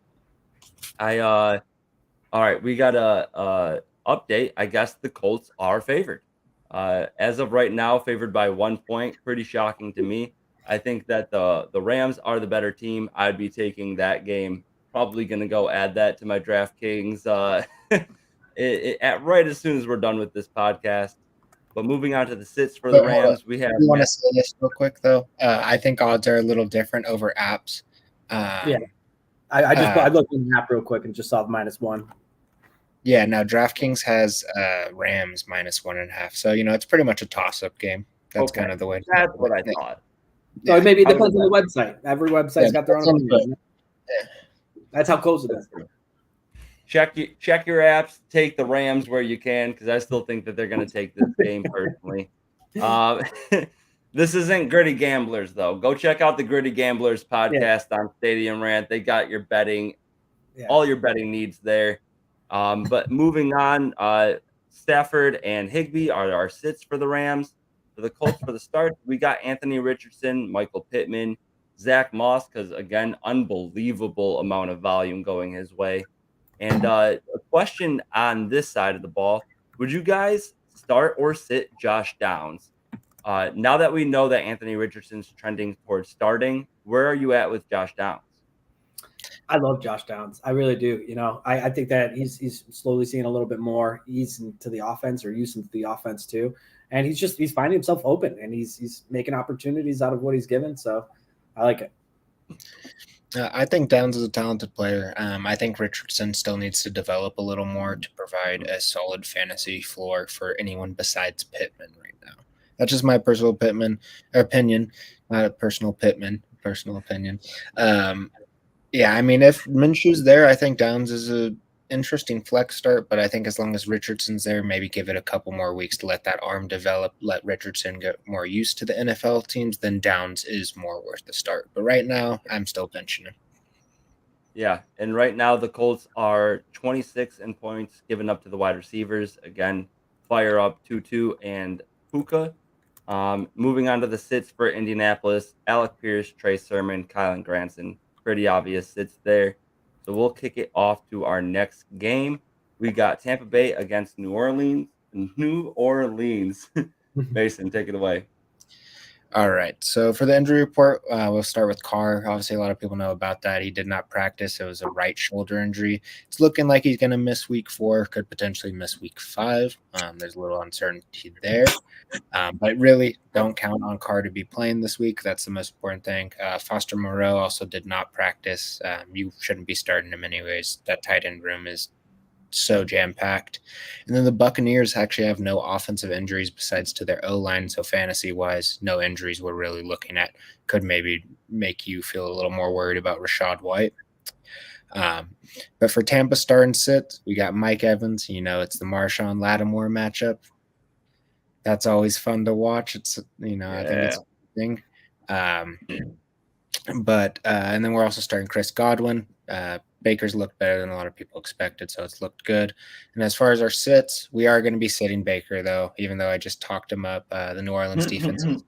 All right, we got a update. I guess the Colts are favored. As of right now, favored by 1 point. Pretty shocking to me. I think that the Rams are the better team. I'd be taking that game. Probably going to go add that to my DraftKings at right as soon as we're done with this podcast. But moving on to the sits for the But hold on. Rams, we have I do want to Matt. say this real quick, though. I think odds are a little different over apps. Yeah. I looked in the app real quick and just saw the -1. Yeah, now DraftKings has Rams -1.5. So, it's pretty much a toss-up game. That's Okay, kind of the way. that's what I thought. So Yeah. maybe it I depends on was- the website. Every website's got their own depends on opinion. That's how close it is. Check your apps. Take the Rams where you can, because I still think that they're going to take this game personally. Um, this isn't Gritty Gamblers though. Go check out the Gritty Gamblers podcast on Stadium Rant. They got your betting, all your betting needs there. But moving on, Stafford and Higbee are our sits for the Rams. For the Colts for the start, we got Anthony Richardson, Michael Pittman, Zach Moss, because again, unbelievable amount of volume going his way. And a question on this side of the ball: would you guys start or sit Josh Downs? Now that we know that Anthony Richardson's trending towards starting, where are you at with Josh Downs? I love Josh Downs. I really do. I think that he's slowly seeing a little bit more ease into the offense, or use into the offense too. And he's finding himself open, and he's making opportunities out of what he's given. So I like it. I think Downs is a talented player. I think Richardson still needs to develop a little more to provide a solid fantasy floor for anyone besides Pittman right now. That's just my personal opinion, not a personal opinion. Yeah, I mean, if Minshew's there, I think Downs is a interesting flex start, but I think as long as Richardson's there, maybe give it a couple more weeks to let that arm develop, let Richardson get more used to the NFL teams, then Downs is more worth the start. But right now, I'm still benching him. Yeah, and right now the Colts are 26 in points given up to the wide receivers. Again, fire up Tutu and Puka. Moving on to the sits for Indianapolis: Alec Pierce, Trey Sermon, Kylan Granson. Pretty obvious sits there. So we'll kick it off to our next game. We got Tampa Bay against New Orleans. Mason, take it away. All right. So for the injury report, we'll start with Carr. Obviously, a lot of people know about that. He did not practice. It was a right shoulder injury. It's looking like he's going to miss week 4, could potentially miss week 5. There's a little uncertainty there. But really, don't count on Carr to be playing this week. That's the most important thing. Foster Moreau also did not practice. You shouldn't be starting him anyways. That tight end room is so jam-packed. And then the Buccaneers actually have no offensive injuries besides to their O-line. So fantasy-wise, no injuries we're really looking at. Could maybe make you feel a little more worried about Rachaad White. But for Tampa start and sit, we got Mike Evans. It's the Marshawn Lattimore matchup. That's always fun to watch. It's, I think it's a thing. But and then we're also starting Chris Godwin. Baker's looked better than a lot of people expected, so it's looked good. And as far as our sits, we are going to be sitting Baker, though, even though I just talked him up. The New Orleans defense is good.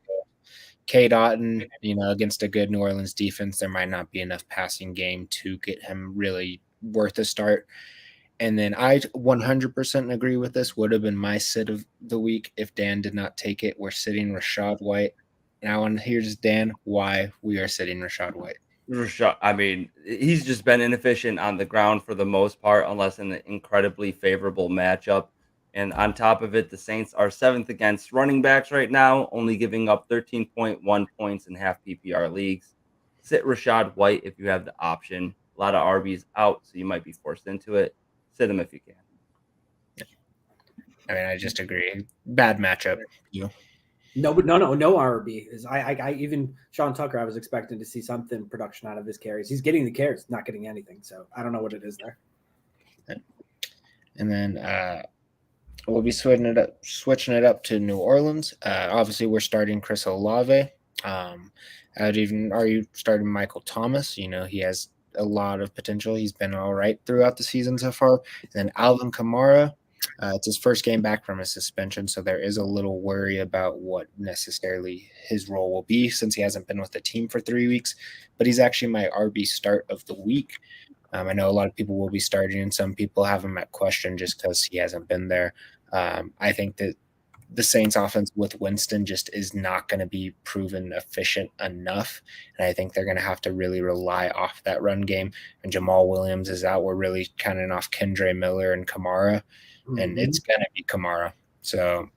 K. Dotton, against a good New Orleans defense, there might not be enough passing game to get him really worth a start. And then I 100% agree with this. Would have been my sit of the week if Dan did not take it. We're sitting Rashad White. Now, and here's Dan why we are sitting Rashad White. I mean, he's just been inefficient on the ground for the most part, unless in an incredibly favorable matchup. And on top of it, the Saints are 7th against running backs right now, only giving up 13.1 points in half PPR leagues. Sit Rashad White if you have the option. A lot of RBs out, so you might be forced into it. Sit him if you can. I mean, I just agree. Bad matchup. You. No, but no RB is. I even Sean Tucker. I was expecting to see something production out of his carries. He's getting the carries, not getting anything. So I don't know what it is there. And then we'll be switching it up to New Orleans. Obviously, we're starting Chris Olave. Are you starting Michael Thomas? You know, he has a lot of potential. He's been all right throughout the season so far. And then Alvin Kamara. It's his first game back from a suspension, so there is a little worry about what necessarily his role will be since he hasn't been with the team for 3 weeks. But he's actually my RB start of the week. I know a lot of people will be starting, and some people have him at question just because he hasn't been there. I think that the Saints offense with Winston just is not going to be proven efficient enough. And I think they're going to have to really rely off that run game. And Jamal Williams is out. We're really counting off Kendre Miller and Kamara. And it's going to be Kamara. So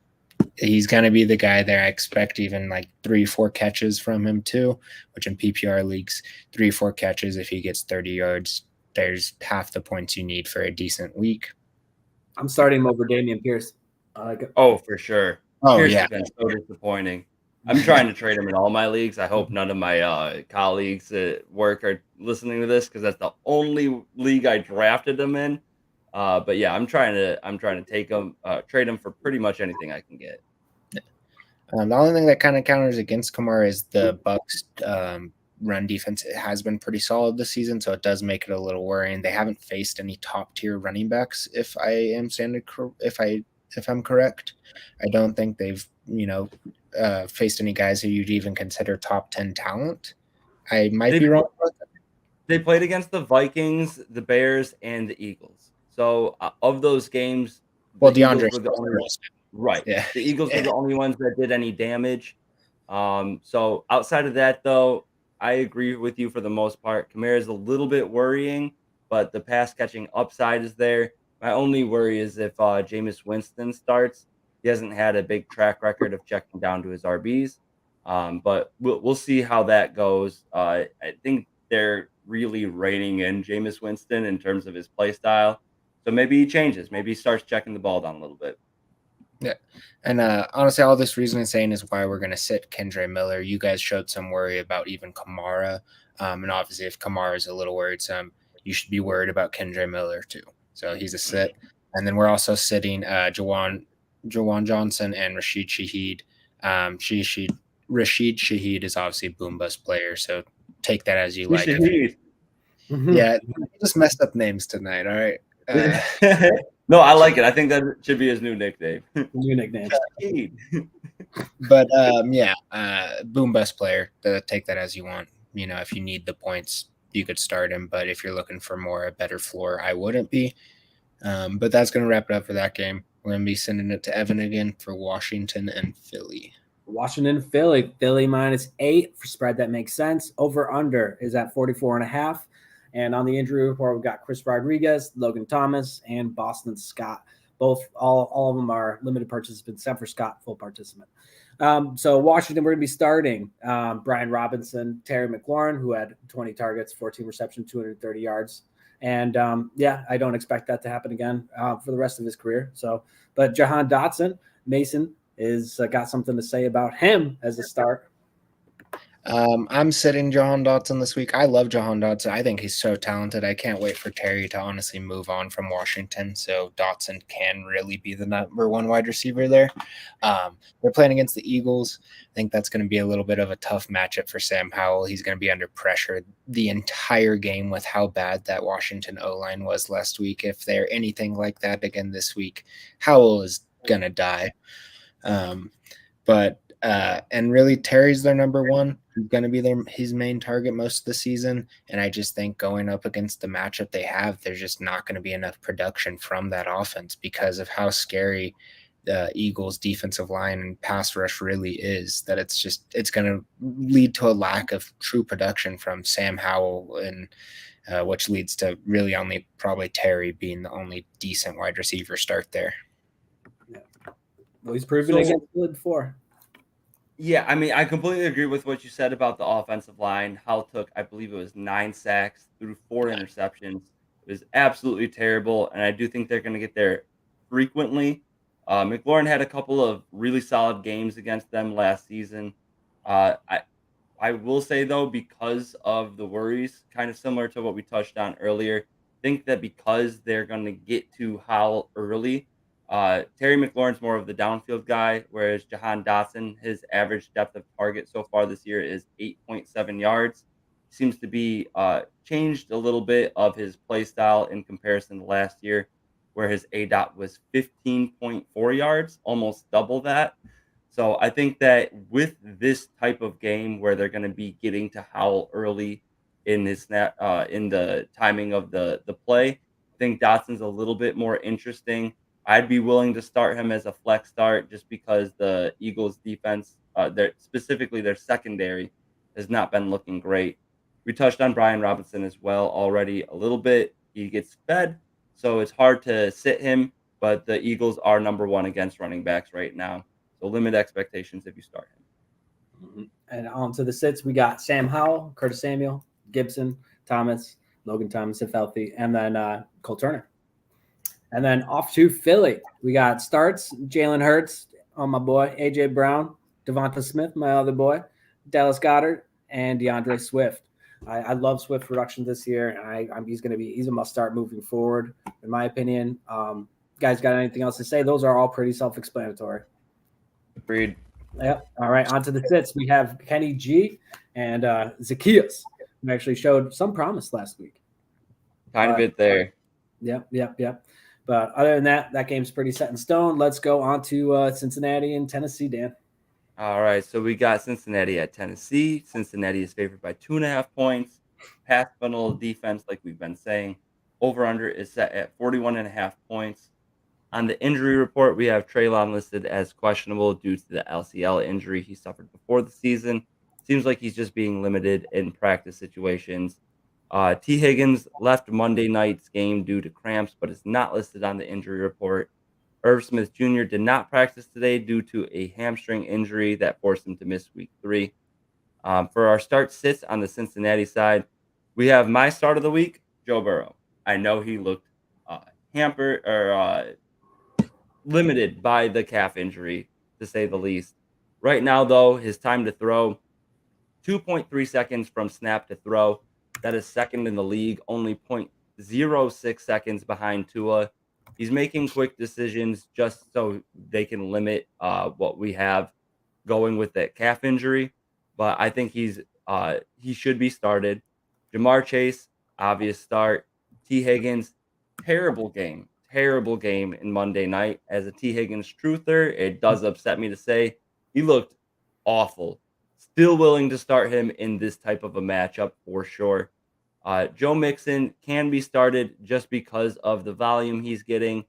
he's going to be the guy there. I expect even like 3-4 catches from him too, which in PPR leagues, 3-4 catches, if he gets 30 yards, there's half the points you need for a decent week. I'm starting him over Dameon Pierce. I like it. Oh, for sure. Oh, Pierce yeah. has been so disappointing. I'm trying to trade him in all my leagues. I hope none of my colleagues at work are listening to this because that's the only league I drafted him in. But yeah, I'm trying to take him, trade him for pretty much anything I can get. The only thing that kind of counters against Kamara is the Bucks run defense. It has been pretty solid this season, so it does make it a little worrying. They haven't faced any top tier running backs. If I'm correct, I don't think they've faced any guys who you'd even consider top 10 talent. I might be wrong. They played against the Vikings, the Bears, and the Eagles. So of those games, DeAndre were the only ones. Right. Yeah. The Eagles were the only ones that did any damage. So outside of that, though, I agree with you for the most part. Kamara is a little bit worrying, but the pass catching upside is there. My only worry is if Jameis Winston starts. He hasn't had a big track record of checking down to his RBs. But we'll see how that goes. I think they're really reining in Jameis Winston in terms of his play style. So maybe he changes. Maybe he starts checking the ball down a little bit. Yeah. And honestly, all this reasoning saying is why we're going to sit Kendre Miller. You guys showed some worry about even Kamara. And obviously, if Kamara is a little worrisome, you should be worried about Kendre Miller too. So he's a sit. And then we're also sitting Jawan Johnson and Rashid Shaheed. Rashid Shaheed is obviously a boom bust player, so take that as you like. Yeah, he just messed up names tonight. All right. No, I like it. I think that should be his new nickname. New nickname. But boom bust player. Take that as you want. You know, if you need the points, you could start him. But if you're looking for a better floor, I wouldn't be. But that's going to wrap it up for that game. We're going to be sending it to Evan again for Washington and Philly. Washington, Philly -8 for spread that makes sense. Over under is at 44.5. And on the injury report, we've got Chris Rodriguez, Logan Thomas, and Boston Scott. All of them are limited participants, except for Scott, full participant. So Washington, we're going to be starting Brian Robinson, Terry McLaurin, who had 20 targets, 14 receptions, 230 yards. And I don't expect that to happen again for the rest of his career. But Jahan Dotson, Mason is got something to say about him as a start. I'm sitting Jahan Dotson this week. I love Jahan Dotson. I think he's so talented. I can't wait for Terry to honestly move on from Washington, so Dotson can really be the number one wide receiver there. They're playing against the Eagles. I think that's going to be a little bit of a tough matchup for Sam Howell. He's going to be under pressure the entire game with how bad that Washington O-line was last week. If they're anything like that again this week, Howell is going to die. But And really, Terry's their number one. He's going to be his main target most of the season. And I just think going up against the matchup they have, there's just not going to be enough production from that offense because of how scary the Eagles' defensive line and pass rush really is. That it's going to lead to a lack of true production from Sam Howell, and which leads to really only probably Terry being the only decent wide receiver start there. Yeah. Well, he's proven against Philly before. Yeah, I mean, I completely agree with what you said about the offensive line. Howell took, I believe it was 9 sacks, threw 4 interceptions. It was absolutely terrible, and I do think they're going to get there frequently. McLaurin had a couple of really solid games against them last season. Uh, I I will say though, because of the worries, kind of similar to what we touched on earlier, think that because they're going to get to Howell early, Terry McLaurin's more of the downfield guy, whereas Jahan Dotson, his average depth of target so far this year is 8.7 yards. Seems to be changed a little bit of his play style in comparison to last year, where his A dot was 15.4 yards, almost double that. So I think that with this type of game where they're going to be getting to Howell early in this snap, in the timing of the play, I think Dotson's a little bit more interesting. I'd be willing to start him as a flex start just because the Eagles defense, specifically their secondary, has not been looking great. We touched on Brian Robinson as well already a little bit. He gets fed, so it's hard to sit him, but the Eagles are number one against running backs right now. So limit expectations if you start him. And on to the sits, we got Sam Howell, Curtis Samuel, Gibson, Thomas, Logan Thomas if healthy, and then Cole Turner. And then off to Philly, we got starts Jalen Hurts on my boy, AJ Brown, Devonta Smith, my other boy, Dallas Goedert, and DeAndre Swift. I love Swift production this year, and he's a must start moving forward, in my opinion. Guys, got anything else to say? Those are all pretty self-explanatory. Agreed. Yep. All right. On to the sits. We have Kenny G and Zacchaeus, who actually showed some promise last week. Kind of it there. Yep. But other than that, that game's pretty set in stone. Let's go on to Cincinnati and Tennessee, Dan. All right. So we got Cincinnati at Tennessee. Cincinnati is favored by 2.5 points. Pass funnel defense, like we've been saying. Over under is set at 41.5 points. On the injury report, we have Treylon listed as questionable due to the LCL injury he suffered before the season. Seems like he's just being limited in practice situations. T. Higgins left Monday night's game due to cramps, but is not listed on the injury report. Irv Smith Jr. did not practice today due to a hamstring injury that forced him to miss week 3. For our start sits on the Cincinnati side, we have my start of the week, Joe Burrow. I know he looked hampered or limited by the calf injury, to say the least. Right now, though, his time to throw, 2.3 seconds from snap to throw. That is second in the league, only 0.06 seconds behind Tua. He's making quick decisions just so they can limit what we have going with that calf injury. But I think he should be started. Jamar Chase, obvious start. T. Higgins, terrible game in Monday night. As a T. Higgins truther, it does upset me to say he looked awful. Still willing to start him in this type of a matchup for sure. Joe Mixon can be started just because of the volume he's getting.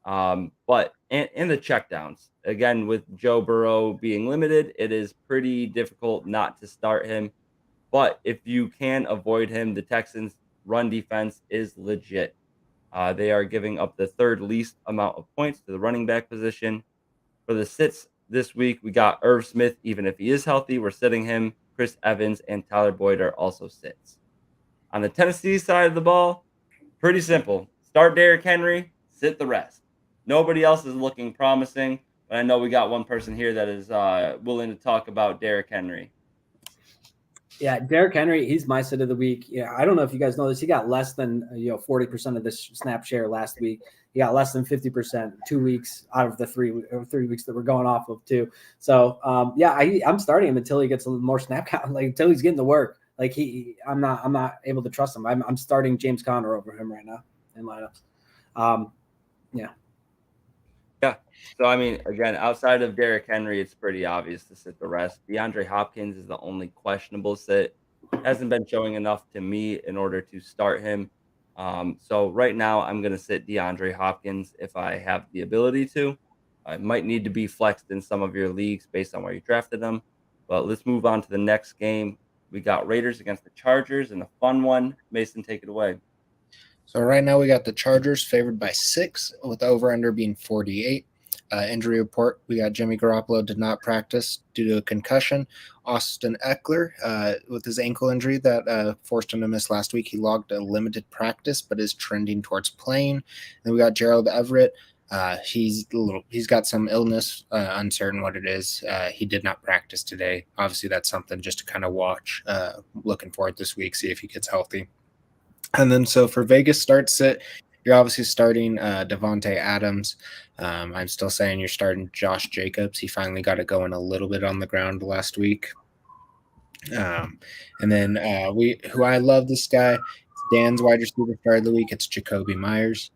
But in the checkdowns, again, with Joe Burrow being limited, it is pretty difficult not to start him. But if you can avoid him, the Texans' run defense is legit. They are giving up the third least amount of points to the running back position. For the sits this week, we got Irv Smith. Even if he is healthy, we're sitting him. Chris Evans and Tyler Boyd are also sits. On the Tennessee side of the ball, pretty simple. Start Derrick Henry, sit the rest. Nobody else is looking promising, but I know we got one person here that is willing to talk about Derrick Henry. Yeah, Derrick Henry, he's my sit of the week. Yeah, I don't know if you guys know this. He got less than 40% of the snap share last week. He got less than 50% 2 weeks out of the 3 weeks that we're going off of too. So I'm starting him until he gets a little more snap count, like until he's getting the work. Like I'm not able to trust him. I'm starting James Conner over him right now in lineups. Yeah. So, I mean, again, outside of Derrick Henry, it's pretty obvious to sit the rest. DeAndre Hopkins is the only questionable sit. Hasn't been showing enough to me in order to start him. So right now, I'm going to sit DeAndre Hopkins if I have the ability to. I might need to be flexed in some of your leagues based on where you drafted them. But let's move on to the next game. We got Raiders against the Chargers and a fun one. Mason, take it away. So right now we got the Chargers favored by 6 with the over-under being 48. Injury report, we got Jimmy Garoppolo did not practice due to a concussion. Austin Eckler with his ankle injury that forced him to miss last week. He logged a limited practice but is trending towards playing. Then we got Gerald Everett. He's got some illness, uncertain what it is. He did not practice today. Obviously, that's something just to kind of watch. Looking forward this week, see if he gets healthy. And then so for Vegas start sit, you're obviously starting Devontae Adams. I'm still saying you're starting Josh Jacobs. He finally got it going a little bit on the ground last week. And then who I love this guy. It's Dan's wide receiver start of the week. It's Jacoby Myers.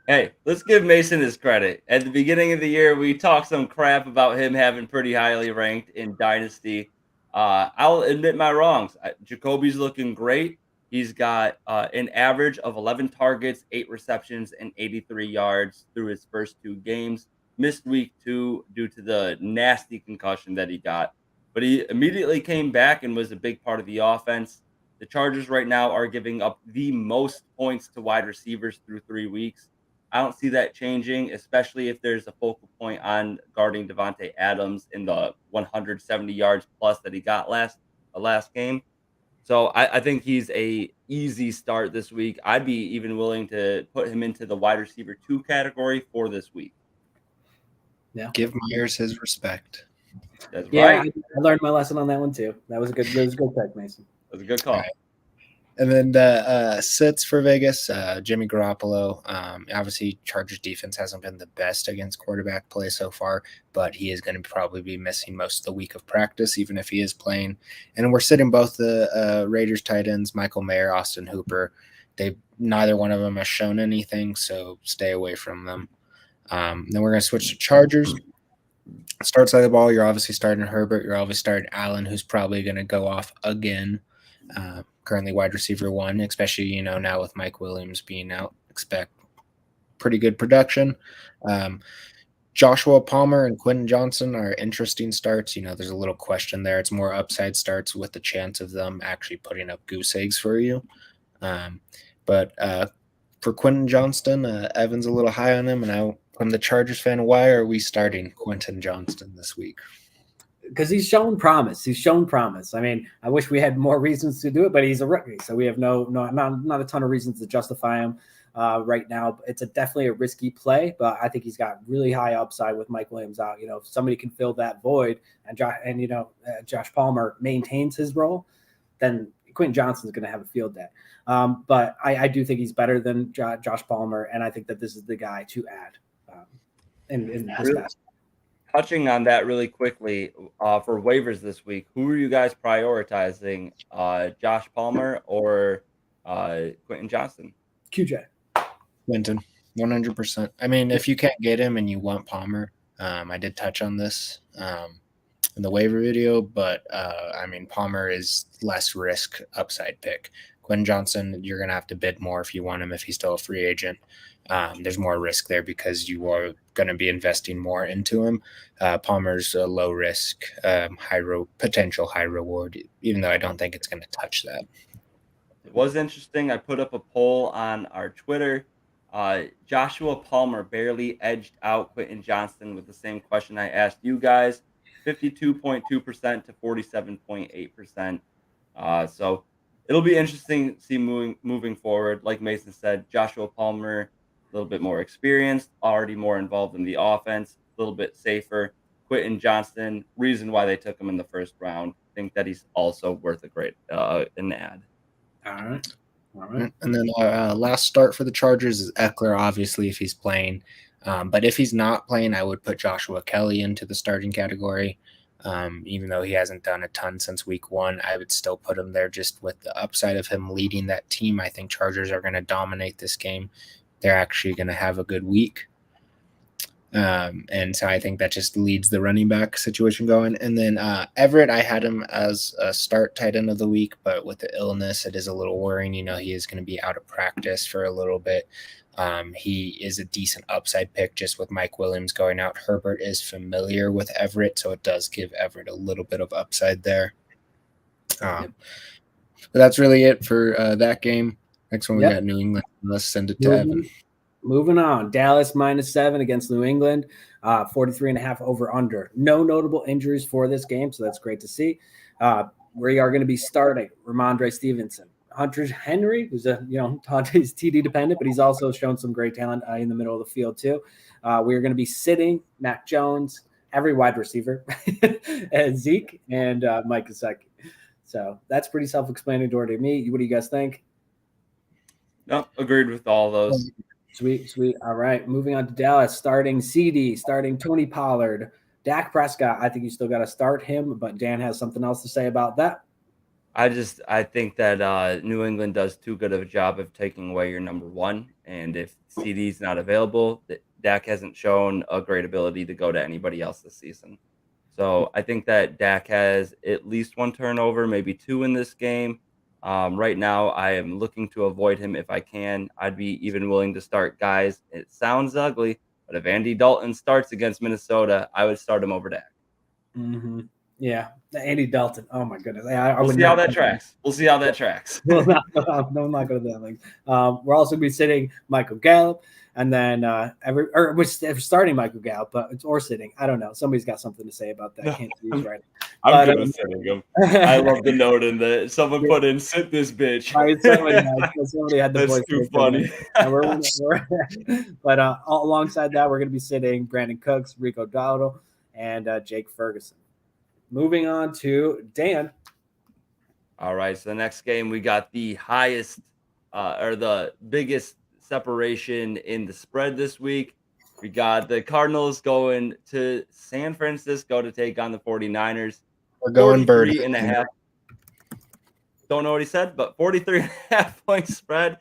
Hey, let's give Mason his credit. At the beginning of the year, we talked some crap about him having pretty highly ranked in Dynasty. I'll admit my wrongs. Jacoby's looking great. He's got an average of 11 targets, 8 receptions, and 83 yards through his first 2 games. Missed week 2 due to the nasty concussion that he got. But he immediately came back and was a big part of the offense. The Chargers right now are giving up the most points to wide receivers through 3 weeks. I don't see that changing, especially if there's a focal point on guarding Devontae Adams in the 170 yards plus that he got last game. So I think he's a easy start this week. I'd be even willing to put him into the wide receiver 2 category for this week. Yeah. Give Myers his respect. That's Yeah, right. I learned my lesson on that one too. That was a good pick, Mason. That's a good call. Right. And then the sits for Vegas, Jimmy Garoppolo. Obviously, Chargers defense hasn't been the best against quarterback play so far, but he is going to probably be missing most of the week of practice, even if he is playing. And we're sitting both the Raiders tight ends, Michael Mayer, Austin Hooper. Neither one of them has shown anything, so stay away from them. Then we're going to switch to Chargers. Start side of the ball, you're obviously starting Herbert. You're obviously starting Allen, who's probably going to go off again. Currently wide receiver 1, especially, now with Mike Williams being out, expect pretty good production. Joshua Palmer and Quentin Johnson are interesting starts. There's a little question there. It's more upside starts with the chance of them actually putting up goose eggs for you. But for Quentin Johnston, Evan's a little high on him, and I'm the Chargers fan. Why are we starting Quentin Johnston this week? Because he's shown promise. I mean, I wish we had more reasons to do it, but he's a rookie, so we have not a ton of reasons to justify him right now. It's definitely a risky play, but I think he's got really high upside with Mike Williams out. If somebody can fill that void, and Josh Palmer maintains his role, then Quentin Johnston's going to have a field day. But I do think he's better than Josh Palmer, and I think that this is the guy to add in this basket. Touching on that really quickly, for waivers this week, who are you guys prioritizing? Josh Palmer or Quentin Johnston? QJ. Quentin, 100%. I mean, if you can't get him and you want Palmer, I did touch on this in the waiver video, but I mean, Palmer is less risk upside pick. Quentin Johnston, you're going to have to bid more if you want him, if he's still a free agent. There's more risk there because you are going to be investing more into him. Palmer's a low risk, potential high reward, even though I don't think it's going to touch that. It was interesting. I put up a poll on our Twitter. Joshua Palmer barely edged out Quentin Johnston with the same question I asked you guys, 52.2% to 47.8%. So it'll be interesting to see moving forward. Like Mason said, Joshua Palmer, a little bit more experienced, already more involved in the offense, a little bit safer. Quentin Johnston, reason why they took him in the first round, think that he's also worth a great an ad. All right. And then last start for the Chargers is Eckler, obviously, if he's playing. But if he's not playing, I would put Joshua Kelly into the starting category. Even though he hasn't done a ton since week 1, I would still put him there just with the upside of him leading that team. I think Chargers are going to dominate this game. They're actually going to have a good week. And so I think that just leads the running back situation going. And then Everett, I had him as a start tight end of the week, but with the illness, it is a little worrying. He is going to be out of practice for a little bit. He is a decent upside pick just with Mike Williams going out. Herbert is familiar with Everett, so it does give Everett a little bit of upside there. But that's really it for that game. Next one, we got New England. Let's send it to Evan. Moving on. Dallas -7 against New England. 43.5 over under. No notable injuries for this game, so that's great to see. We are going to be starting Ramondre Stevenson. Hunter Henry, who's he's TD dependent, but he's also shown some great talent in the middle of the field too. We're going to be sitting Mac Jones, every wide receiver, and Zeke and Mike Gesicki. So that's pretty self-explanatory to me. What do you guys think? No, agreed with all those. Sweet. All right, moving on to Dallas. Starting CD, starting Tony Pollard, Dak Prescott. I think you still got to start him, but Dan has something else to say about that. I think that New England does too good of a job of taking away your number one. And if CD's not available, Dak hasn't shown a great ability to go to anybody else this season. So I think that Dak has at least one turnover, maybe two in this game. Right now, I am looking to avoid him if I can. I'd be even willing to start guys. It sounds ugly, but if Andy Dalton starts against Minnesota, I would start him over Dak. Mm-hmm. Yeah, Andy Dalton. Oh my goodness. We'll see how that tracks. No, I'm not going to that length. We're also going to be sitting Michael Gallup, and then we're starting Michael Gallup, but it's or sitting. I don't know. Somebody's got something to say about that. Can't see who's right. I'm good with sitting him. I love the note in that someone put in "sit this bitch." Somebody had the That's voice. too funny. But alongside that, we're going to be sitting Brandon Cooks, Rico Dowdle, and Jake Ferguson. Moving on to Dan. All right, so the next game we got the highest or the biggest separation in the spread this week. We got the Cardinals going to San Francisco to take on the 49ers. We're going bird. 43.5. Don't know what he said, but 43.5 point spread.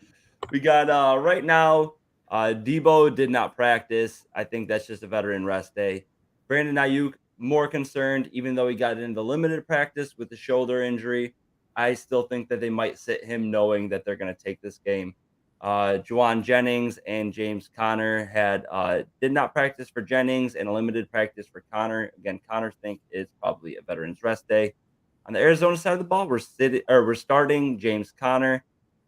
We got right now, Debo did not practice. I think that's just a veteran rest day. Brandon Ayuk, more concerned, even though he got into limited practice with the shoulder injury. I still think that they might sit him knowing that they're going to take this game. Juwan Jennings and James Conner did not practice for Jennings and a limited practice for Conner. Again, Conner think is probably a veteran's rest day. On the Arizona side of the ball, we're starting James Conner.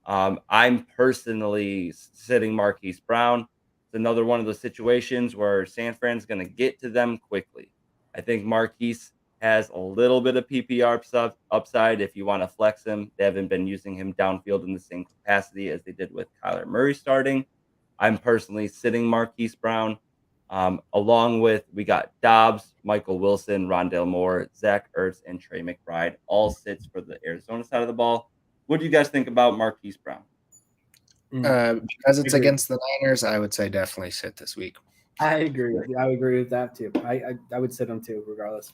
I'm personally sitting Marquise Brown. It's another one of those situations where San Fran's going to get to them quickly. I think Marquise has a little bit of PPR upside if you want to flex him. They haven't been using him downfield in the same capacity as they did with Kyler Murray starting. I'm personally sitting Marquise Brown. Along with, we got Dobbs, Michael Wilson, Rondale Moore, Zach Ertz, and Trey McBride, all sits for the Arizona side of the ball. What do you guys think about Marquise Brown? Because it's against the Niners, I would say definitely sit this week. I agree. I agree with that too. I would sit him too, regardless.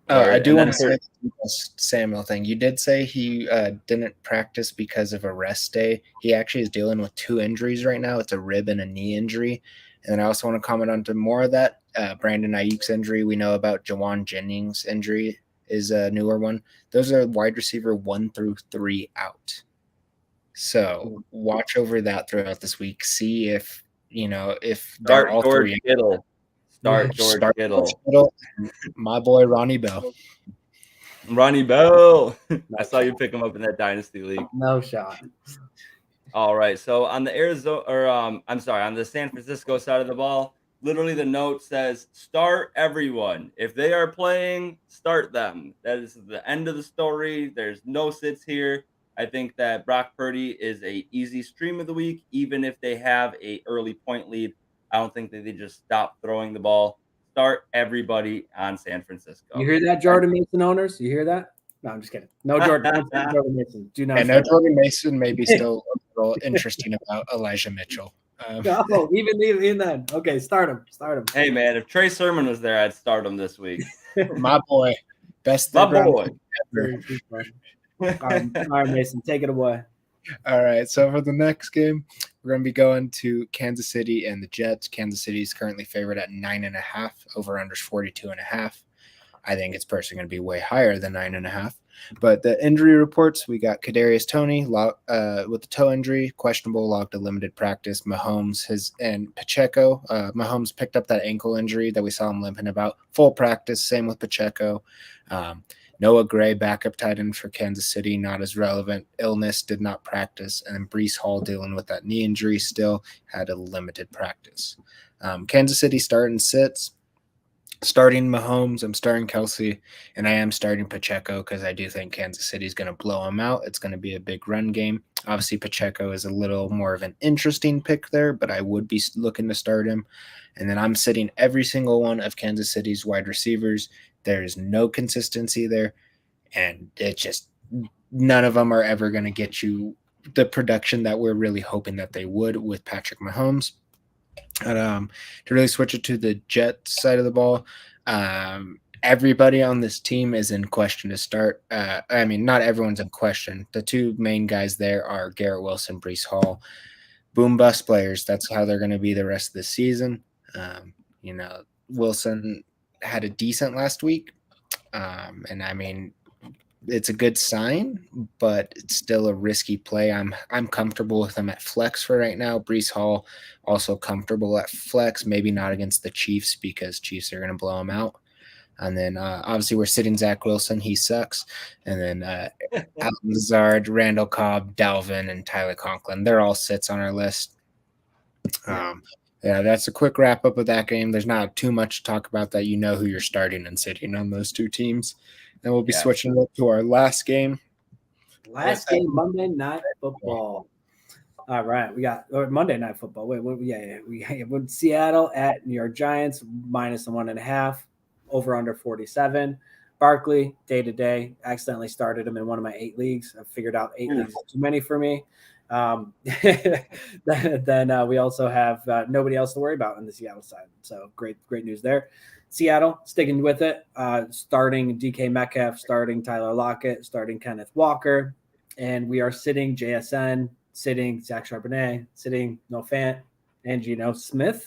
I do want to say the Samuel thing. You did say he didn't practice because of a rest day. He actually is dealing with two injuries right now. It's a rib and a knee injury. And then I also want to comment on to more of that. Brandon Ayuk's injury. We know about Juwan Jennings' injury is a newer one. Those are wide receiver 1 through 3 out. So watch over that throughout this week. See if Start all George three. Kittle. Start George Kittle. My boy Ronnie Bell. Ronnie Bell. I saw you pick him up in that dynasty league. No shot. All right. So on the on the San Francisco side of the ball, literally the note says start everyone. If they are playing, start them. That is the end of the story. There's no sits here. I think that Brock Purdy is a easy stream of the week, even if they have a early point lead. I don't think that they just stop throwing the ball. Start everybody on San Francisco. You hear that, Jordan Mason owners? You hear that? No, I'm just kidding. No Jordan Mason. Do not. And no Jordan Mason may be still a little interesting about Elijah Mitchell. No, even then. Okay, start him. Hey, man, if Trey Sermon was there, I'd start him this week. My boy. Best My boy. All right, Mason, take it away. All right, so for the next game, We're going to be going to Kansas City and the Jets. Kansas City is currently favored at 9.5. Over under 42.5. I think it's personally going to be way higher than 9.5. But the injury reports, we got Kadarius Toney with the toe injury, questionable, logged to limited practice. Mahomes and Pacheco. Mahomes picked up that ankle injury that we saw him limping about. Full practice, same with Pacheco. Noah Gray, backup tight end for Kansas City, not as relevant. Illness, did not practice. And then Brees Hall, dealing with that knee injury, still had a limited practice. Kansas City starting sits. Starting Mahomes, I'm starting Kelsey, and I am starting Pacheco because I do think Kansas City is going to blow him out. It's going to be a big run game. Obviously, Pacheco is a little more of an interesting pick there, but I would be looking to start him. And then I'm sitting every single one of Kansas City's wide receivers. There is no consistency there, and it just none of them are ever going to get you the production that we're really hoping that they would with Patrick Mahomes. And, to really switch it to the Jets side of the ball, everybody on this team is in question to start. I mean, not everyone's in question. The two main guys there are Garrett Wilson, Brees Hall, boom bust players. That's how they're going to be the rest of the season. Wilson had a decent last week, and I mean, it's a good sign, but it's still a risky play. I'm comfortable with him at flex for right now. Brees Hall also comfortable at flex, maybe not against the Chiefs because Chiefs are going to blow him out. And then obviously we're sitting Zach Wilson. He sucks. And then Allen Lazard, Randall Cobb, Dalvin, and Tyler Conklin. They're all sits on our list. Yeah, that's a quick wrap up of that game. There's not too much to talk about that. You know who you're starting and sitting on those two teams. And we'll be switching up to our last game. Monday Night Football. All right, we got Monday Night Football. We have Seattle at New York Giants -1.5, over under 47. Barkley, day to day, accidentally started him in one of my 8 leagues. I figured out 8 leagues is too many for me. Then we also have nobody else to worry about on the Seattle side. So great news there. Seattle sticking with it, starting DK Metcalf, starting Tyler Lockett, starting Kenneth Walker, and we are sitting JSN, sitting Zach Charbonnet, sitting No Fant, and Geno Smith?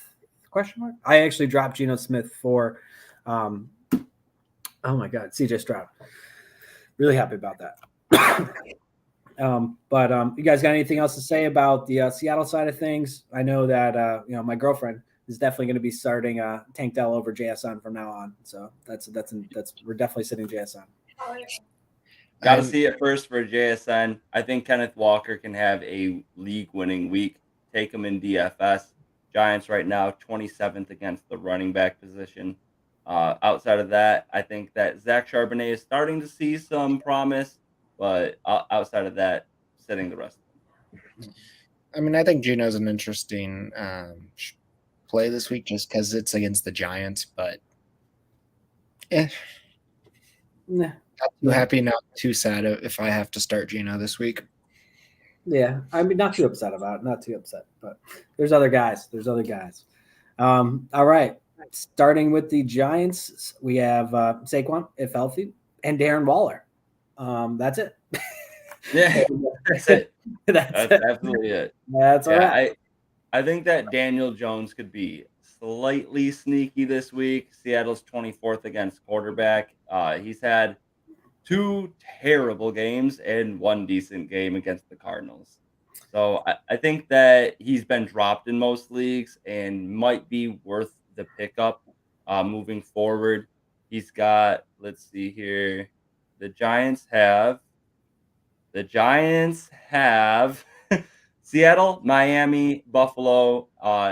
Question mark. I actually dropped Geno Smith for, oh my God, CJ Stroud. Really happy about that. But you guys got anything else to say about the Seattle side of things? I know that my girlfriend is definitely going to be starting Tank Dell over JSN from now on. So that's we're definitely sitting JSN. Got to see it first for JSN. I think Kenneth Walker can have a league-winning week. Take him in DFS. Giants right now 27th against the running back position. Outside of that, I think that Zach Charbonnet is starting to see some promise, but outside of that, sitting the rest of them. I mean, I think Geno's an interesting play this week just because it's against the Giants, but not too happy, not too sad if I have to start Geno this week. Yeah, I mean, not too upset, but there's other guys. All right, starting with the Giants, we have Saquon, if healthy, and Darren Waller. That's it. Yeah, that's it. That's absolutely it. That's all right. I think that Daniel Jones could be slightly sneaky this week. Seattle's 24th against quarterback. He's had 2 terrible games and 1 decent game against the Cardinals. So I think that he's been dropped in most leagues and might be worth the pickup moving forward. He's got, let's see here, the Giants have Seattle, Miami, Buffalo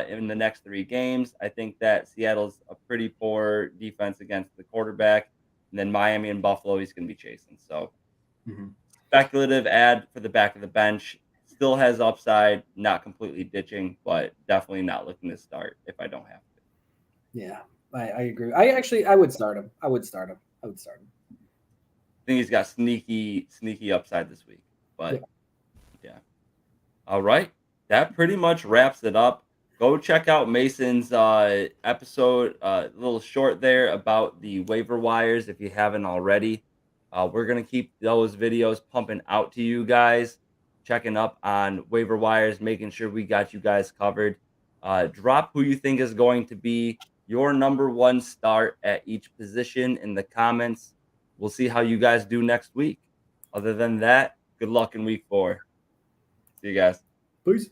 in the next 3 games. I think that Seattle's a pretty poor defense against the quarterback. And then Miami and Buffalo, he's going to be chasing. So speculative ad for the back of the bench. Still has upside, not completely ditching, but definitely not looking to start if I don't have to. Yeah, I agree. I would start him. I think he's got sneaky upside this week. But yeah. All right. That pretty much wraps it up. Go check out Mason's episode, a little short there about the waiver wires if you haven't already. We're going to keep those videos pumping out to you guys. checking up on waiver wires, making sure we got you guys covered. Drop who you think is going to be your number one start at each position in the comments. We'll see how you guys do next week. Other than that, good luck in week 4. See you guys. Peace.